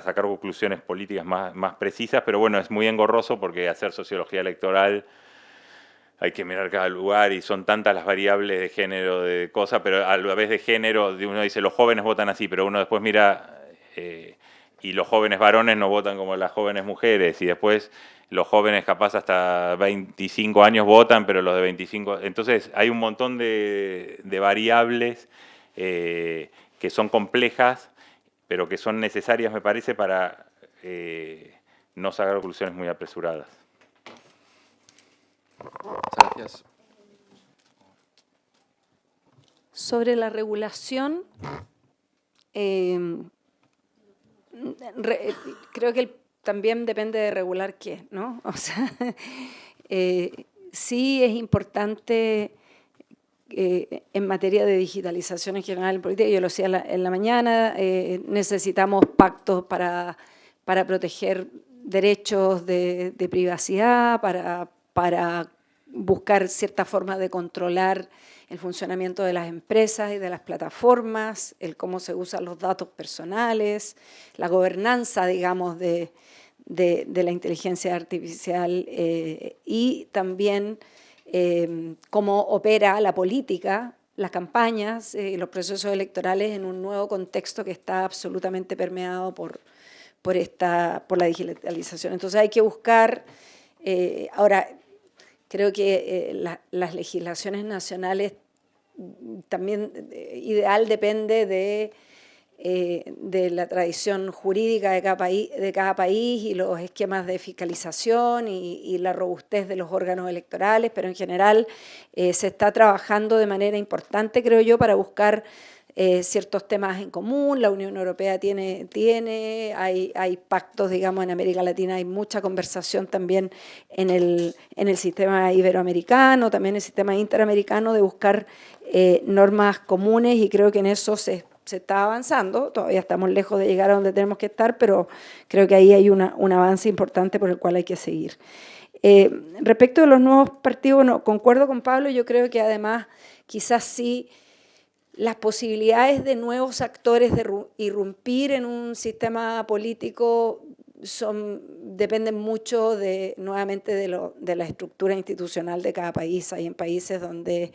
sacar conclusiones políticas más precisas, pero bueno, es muy engorroso porque hacer sociología electoral hay que mirar cada lugar y son tantas las variables de género, de cosas, pero a la vez de género, uno dice los jóvenes votan así, pero uno después mira y los jóvenes varones no votan como las jóvenes mujeres, y después los jóvenes capaz hasta 25 años votan, pero los de 25... Entonces hay un montón de variables que son complejas, pero que son necesarias, me parece, para no sacar conclusiones muy apresuradas. Muchas gracias. Sobre la regulación, creo que también depende de regular qué, ¿no? O sea, sí es importante en materia de digitalización en general en política, yo lo decía en la mañana, necesitamos pactos para proteger derechos de privacidad, para buscar cierta forma de controlar el funcionamiento de las empresas y de las plataformas, el cómo se usan los datos personales, la gobernanza, digamos, de la inteligencia artificial y también cómo opera la política, las campañas, los procesos electorales en un nuevo contexto que está absolutamente permeado por la digitalización. Entonces hay que buscar, ahora creo que las legislaciones nacionales también ideal depende de la tradición jurídica de cada país y los esquemas de fiscalización y la robustez de los órganos electorales, pero en general se está trabajando de manera importante, creo yo, para buscar ciertos temas en común. La Unión Europea hay pactos, digamos, en América Latina, hay mucha conversación también en el sistema iberoamericano, también en el sistema interamericano, de buscar normas comunes, y creo que en eso se está avanzando. Todavía estamos lejos de llegar a donde tenemos que estar, pero creo que ahí hay un avance importante por el cual hay que seguir. Respecto de los nuevos partidos, no, concuerdo con Pablo, yo creo que además quizás sí las posibilidades de nuevos actores de irrumpir en un sistema político dependen mucho nuevamente de la estructura institucional de cada país. Hay en países donde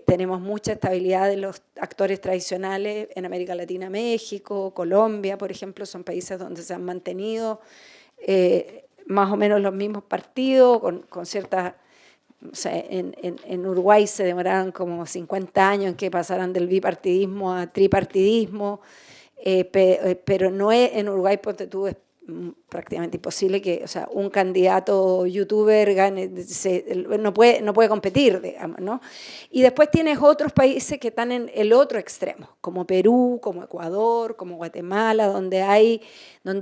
tenemos mucha estabilidad de los actores tradicionales, en América Latina, México, Colombia, por ejemplo, son países donde se han mantenido más o menos los mismos partidos, con ciertas... O sea, en Uruguay se demoraron como 50 años en que pasaran del bipartidismo a tripartidismo, pero no es, en Uruguay, ponte tú, es prácticamente imposible que, o sea, un candidato youtuber gane, no puede competir, digamos, ¿no? Y después tienes otros países que están en el otro extremo, como Perú, como Ecuador, como Guatemala, donde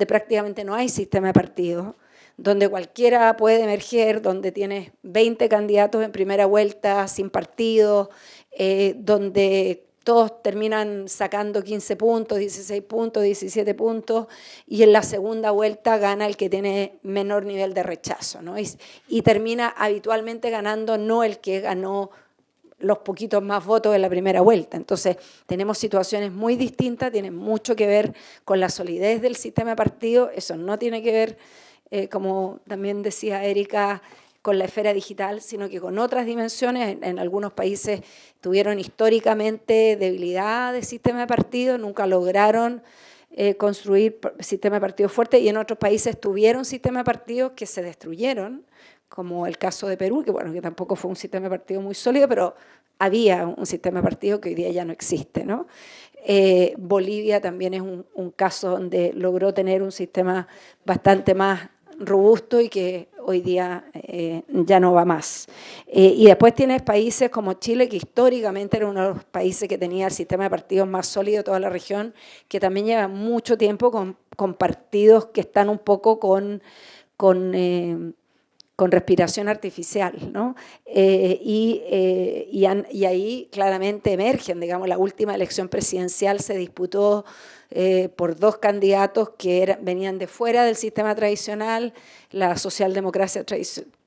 prácticamente no hay sistema de partidos, donde cualquiera puede emerger, donde tienes 20 candidatos en primera vuelta sin partido, donde todos terminan sacando 15 puntos, 16 puntos, 17 puntos, y en la segunda vuelta gana el que tiene menor nivel de rechazo, ¿no? Y termina habitualmente ganando no el que ganó los poquitos más votos en la primera vuelta. Entonces, tenemos situaciones muy distintas, tienen mucho que ver con la solidez del sistema de partidos, eso no tiene que ver, como también decía Erika, con la esfera digital, sino que con otras dimensiones. En algunos países tuvieron históricamente debilidad de sistema de partidos, nunca lograron construir sistema de partidos fuertes, y en otros países tuvieron sistema de partidos que se destruyeron, como el caso de Perú, que bueno, que tampoco fue un sistema de partido muy sólido, pero había un sistema de partido que hoy día ya no existe, ¿no? Bolivia también es un caso donde logró tener un sistema bastante más robusto y que hoy día ya no va más. Y después tienes países como Chile, que históricamente era uno de los países que tenía el sistema de partidos más sólido de toda la región, que también lleva mucho tiempo con partidos que están un poco con respiración artificial, ¿no? Y ahí claramente emergen, digamos, la última elección presidencial se disputó por dos candidatos que venían de fuera del sistema tradicional, la socialdemocracia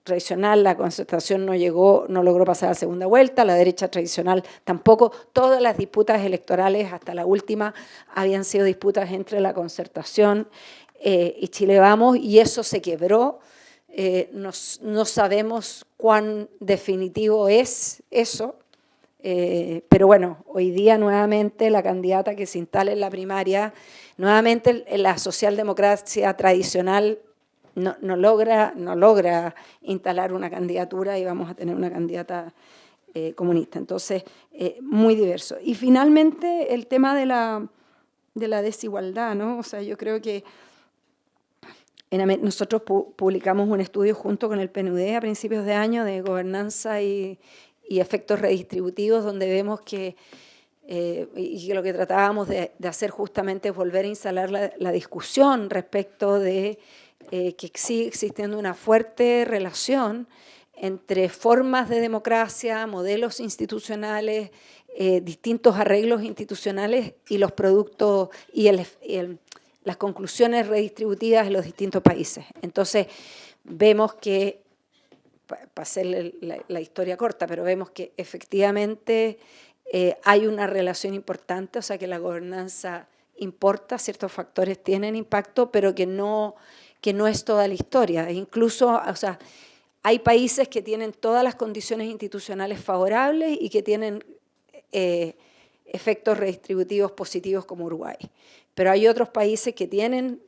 tradicional, la Concertación no logró pasar a la segunda vuelta, la derecha tradicional tampoco. Todas las disputas electorales hasta la última habían sido disputas entre la Concertación y Chile Vamos, y eso se quebró. No sabemos cuán definitivo es eso, pero bueno, hoy día nuevamente la candidata que se instala en la primaria, nuevamente la socialdemocracia tradicional no logra instalar una candidatura, y vamos a tener una candidata comunista. Entonces, muy diverso. Y finalmente el tema de la desigualdad, ¿no? O sea, yo creo que nosotros publicamos un estudio junto con el PNUD a principios de año de gobernanza y efectos redistributivos, donde vemos que lo que tratábamos de hacer justamente es volver a instalar la discusión respecto de que sigue existiendo una fuerte relación entre formas de democracia, modelos institucionales, distintos arreglos institucionales y los productos y las conclusiones redistributivas de los distintos países. Entonces, vemos que, para hacer la historia corta, pero vemos que efectivamente hay una relación importante, o sea que la gobernanza importa, ciertos factores tienen impacto, pero que no es toda la historia. Incluso, o sea, hay países que tienen todas las condiciones institucionales favorables y que tienen efectos redistributivos positivos como Uruguay. Pero hay otros países que tienen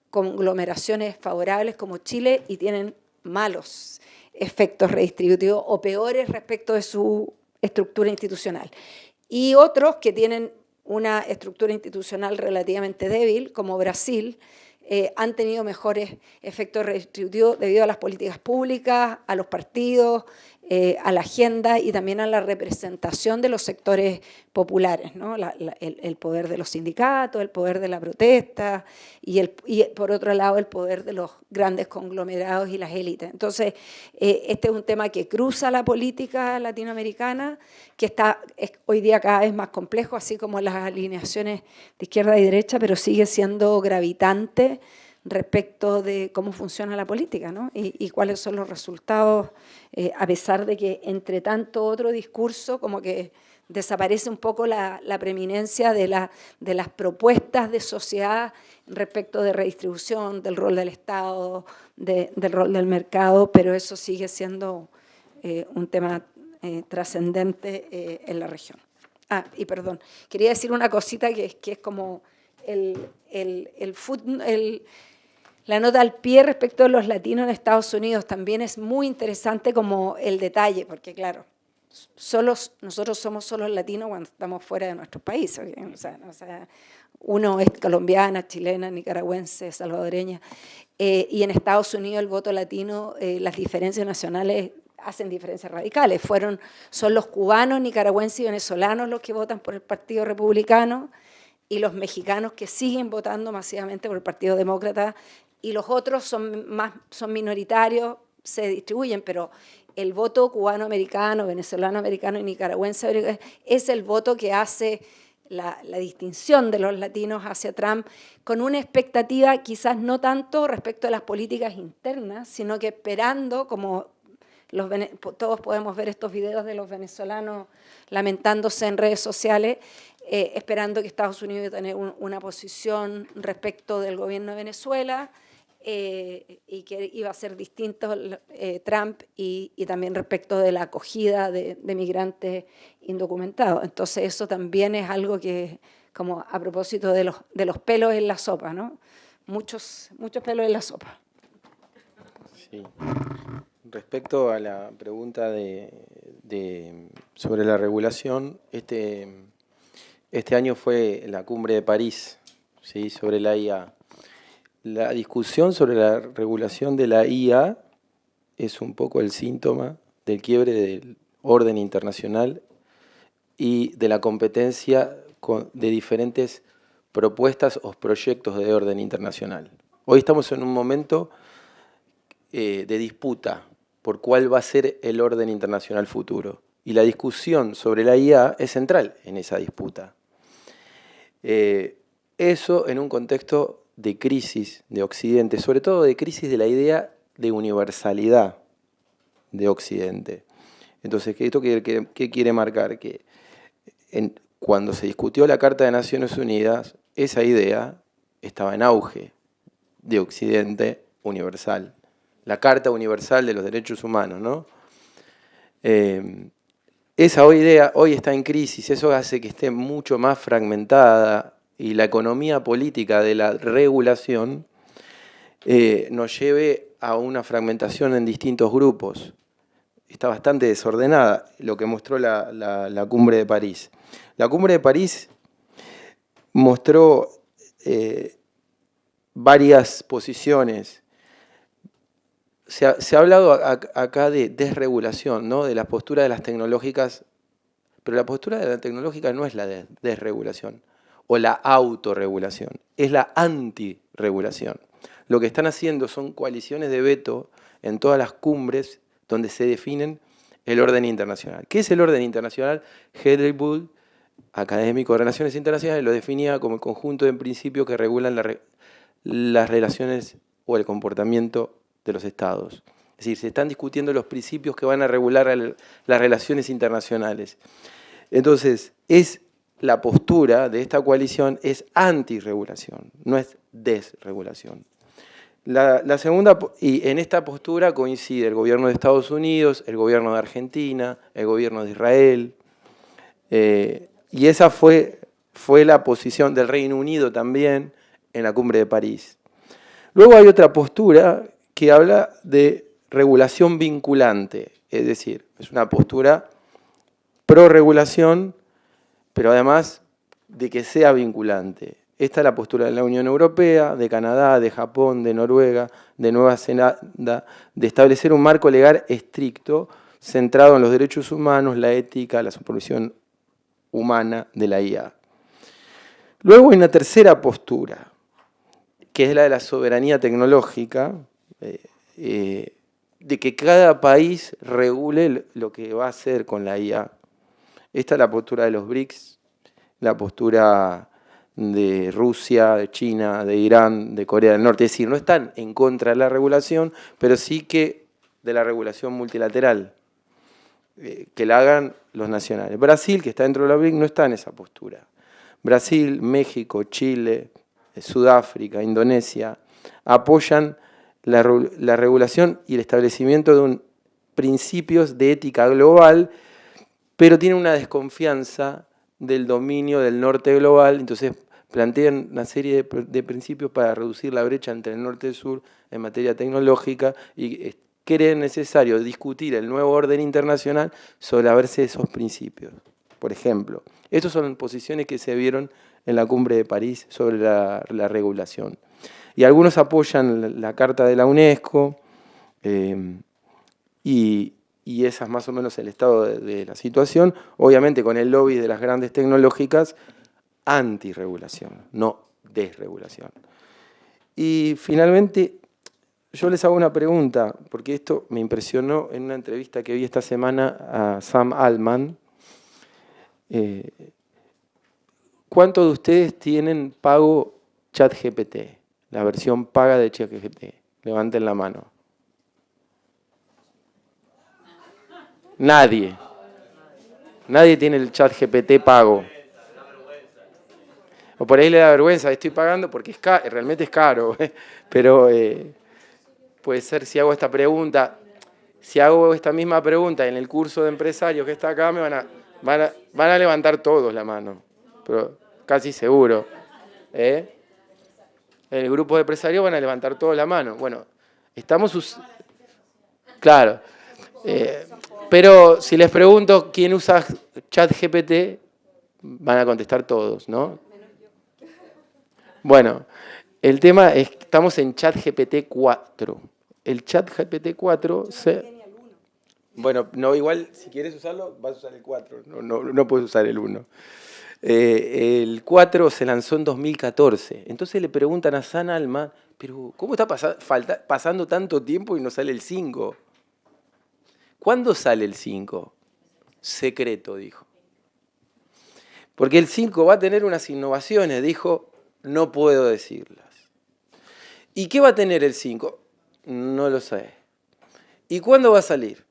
conglomeraciones favorables como Chile y tienen malos efectos redistributivos o peores respecto de su estructura institucional. Y otros que tienen una estructura institucional relativamente débil, como Brasil, han tenido mejores efectos redistributivos debido a las políticas públicas, a los partidos, a la agenda y también a la representación de los sectores populares, ¿no? El poder de los sindicatos, el poder de la protesta y por otro lado el poder de los grandes conglomerados y las élites. Entonces, este es un tema que cruza la política latinoamericana, que es hoy día cada vez más complejo, así como las alineaciones de izquierda y derecha, pero sigue siendo gravitante respecto de cómo funciona la política, ¿no? Y cuáles son los resultados, a pesar de que entre tanto otro discurso como que desaparece un poco la preeminencia de las propuestas de sociedad respecto de redistribución, del rol del Estado, del rol del mercado, pero eso sigue siendo un tema trascendente en la región. Y perdón, quería decir una cosita que es como la nota al pie respecto de los latinos en Estados Unidos también es muy interesante como el detalle, porque claro, nosotros somos solo latinos cuando estamos fuera de nuestro país. O sea, uno es colombiana, chilena, nicaragüense, salvadoreña, y en Estados Unidos el voto latino, las diferencias nacionales hacen diferencias radicales. Son los cubanos, nicaragüenses y venezolanos los que votan por el Partido Republicano y los mexicanos que siguen votando masivamente por el Partido Demócrata, y los otros son minoritarios, se distribuyen, pero el voto cubano-americano, venezolano-americano y nicaragüense es el voto que hace la distinción de los latinos hacia Trump, con una expectativa quizás no tanto respecto a las políticas internas, sino que esperando, como todos podemos ver estos videos de los venezolanos lamentándose en redes sociales, esperando que Estados Unidos iba a tener una posición respecto del gobierno de Venezuela, y que iba a ser distinto Trump y también respecto de la acogida de migrantes indocumentados. Entonces eso también es algo que, como a propósito de los pelos en la sopa, ¿no? Muchos pelos en la sopa. Sí. Respecto a la pregunta sobre la regulación, este año fue la cumbre de París, ¿sí?, sobre la IA. La discusión sobre la regulación de la IA es un poco el síntoma del quiebre del orden internacional y de la competencia de diferentes propuestas o proyectos de orden internacional. Hoy estamos en un momento de disputa por cuál va a ser el orden internacional futuro. Y la discusión sobre la IA es central en esa disputa. Eso en un contexto de crisis de Occidente, sobre todo de crisis de la idea de universalidad de Occidente. Entonces, ¿esto qué quiere marcar? Que cuando se discutió la Carta de Naciones Unidas, esa idea estaba en auge de Occidente universal. La Carta Universal de los Derechos Humanos, ¿no? Esa idea hoy está en crisis, eso hace que esté mucho más fragmentada y la economía política de la regulación nos lleve a una fragmentación en distintos grupos. Está bastante desordenada, lo que mostró la Cumbre de París. La Cumbre de París mostró varias posiciones. Se ha hablado acá de desregulación, ¿no?, de la postura de las tecnológicas, pero la postura de la tecnológica no es la de desregulación o la autorregulación, es la antirregulación. Lo que están haciendo son coaliciones de veto en todas las cumbres, donde se definen el orden internacional. ¿Qué es el orden internacional? Hedley Bull, académico de Relaciones Internacionales, lo definía como el conjunto de principios que regulan las relaciones o el comportamiento de los estados. Es decir, se están discutiendo los principios que van a regular las relaciones internacionales. Entonces, la postura de esta coalición es antirregulación, no es desregulación. La segunda, y en esta postura coincide el gobierno de Estados Unidos, el gobierno de Argentina, el gobierno de Israel, y esa fue la posición del Reino Unido también en la Cumbre de París. Luego hay otra postura que habla de regulación vinculante, es decir, es una postura pro-regulación, pero además de que sea vinculante. Esta es la postura de la Unión Europea, de Canadá, de Japón, de Noruega, de Nueva Zelanda, de establecer un marco legal estricto centrado en los derechos humanos, la ética, la supervisión humana de la IA. Luego hay una tercera postura, que es la de la soberanía tecnológica, de que cada país regule lo que va a hacer con la IA. Esta es la postura de los BRICS, la postura de Rusia, de China, de Irán, de Corea del Norte. Es decir, no están en contra de la regulación, pero sí que de la regulación multilateral, que la hagan los nacionales. Brasil, que está dentro de la BRICS, no está en esa postura. Brasil, México, Chile, Sudáfrica, Indonesia, apoyan la regulación y el establecimiento de principios de ética global, pero tienen una desconfianza del dominio del norte global, entonces plantean una serie de principios para reducir la brecha entre el norte y el sur en materia tecnológica y creen necesario discutir el nuevo orden internacional sobre la base de esos principios. Por ejemplo, estas son posiciones que se vieron en la Cumbre de París sobre la regulación. Y algunos apoyan la Carta de la UNESCO y esa es más o menos el estado de la situación, obviamente con el lobby de las grandes tecnológicas, antirregulación, no desregulación. Y finalmente, yo les hago una pregunta, porque esto me impresionó en una entrevista que vi esta semana a Sam Altman. ¿Cuántos de ustedes tienen pago ChatGPT, la versión paga de ChatGPT? Levanten la mano. Nadie. Nadie tiene el ChatGPT pago. O por ahí le da vergüenza, estoy pagando porque realmente es caro. Pero puede ser, si hago esta pregunta, si hago esta misma pregunta en el curso de empresarios que está acá, me van a levantar todos la mano. Pero casi seguro. En el grupo de empresarios van a levantar todos la mano. Bueno, estamos... Claro. Pero si les pregunto quién usa ChatGPT, van a contestar todos, ¿no? Bueno, el tema es que estamos en ChatGPT 4. El ChatGPT 4 Bueno, no, igual si quieres usarlo, vas a usar el 4, no puedes usar el 1. El 4 se lanzó en 2014. Entonces le preguntan a Sam Altman, pero ¿cómo está pasando tanto tiempo y no sale el 5? ¿Cuándo sale el 5? Secreto, dijo. Porque el 5 va a tener unas innovaciones, dijo, no puedo decirlas. ¿Y qué va a tener el 5? No lo sé. ¿Y cuándo va a salir?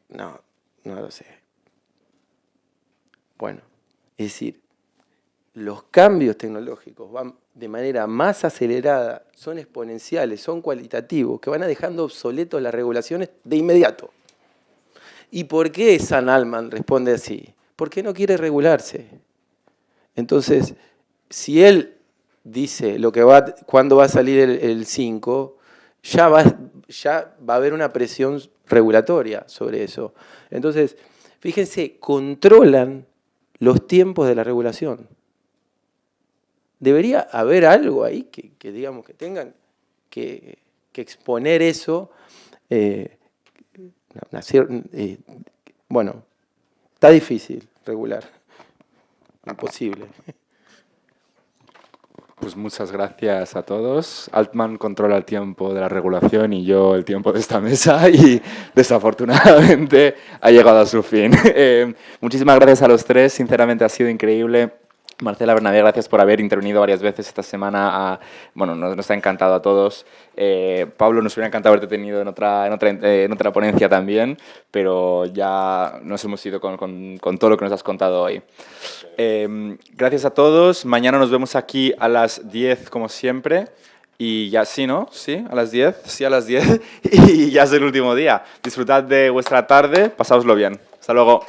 No lo sé. Bueno, es decir, los cambios tecnológicos van de manera más acelerada, son exponenciales, son cualitativos, que van dejando obsoletos las regulaciones de inmediato. ¿Y por qué Sam Altman responde así? Porque no quiere regularse. Entonces, si él dice cuándo va a salir el 5, ya va a haber una presión regulatoria sobre eso. Entonces, fíjense, controlan los tiempos de la regulación. Debería haber algo ahí que digamos que tengan que exponer eso. Bueno, está difícil regular. Imposible. Pues muchas gracias a todos. Altman controla el tiempo de la regulación y yo el tiempo de esta mesa y desafortunadamente ha llegado a su fin. Muchísimas gracias a los tres, sinceramente ha sido increíble. Marcela, Bernabé, gracias por haber intervenido varias veces esta semana. Bueno, nos ha encantado a todos. Pablo, nos hubiera encantado haberte tenido en otra ponencia también, pero ya nos hemos ido con todo lo que nos has contado hoy. Gracias a todos. Mañana nos vemos aquí a las 10, como siempre. Y ya sí, ¿no? Sí, a las 10. Sí, a las 10. Y ya es el último día. Disfrutad de vuestra tarde. Pasáoslo bien. Hasta luego.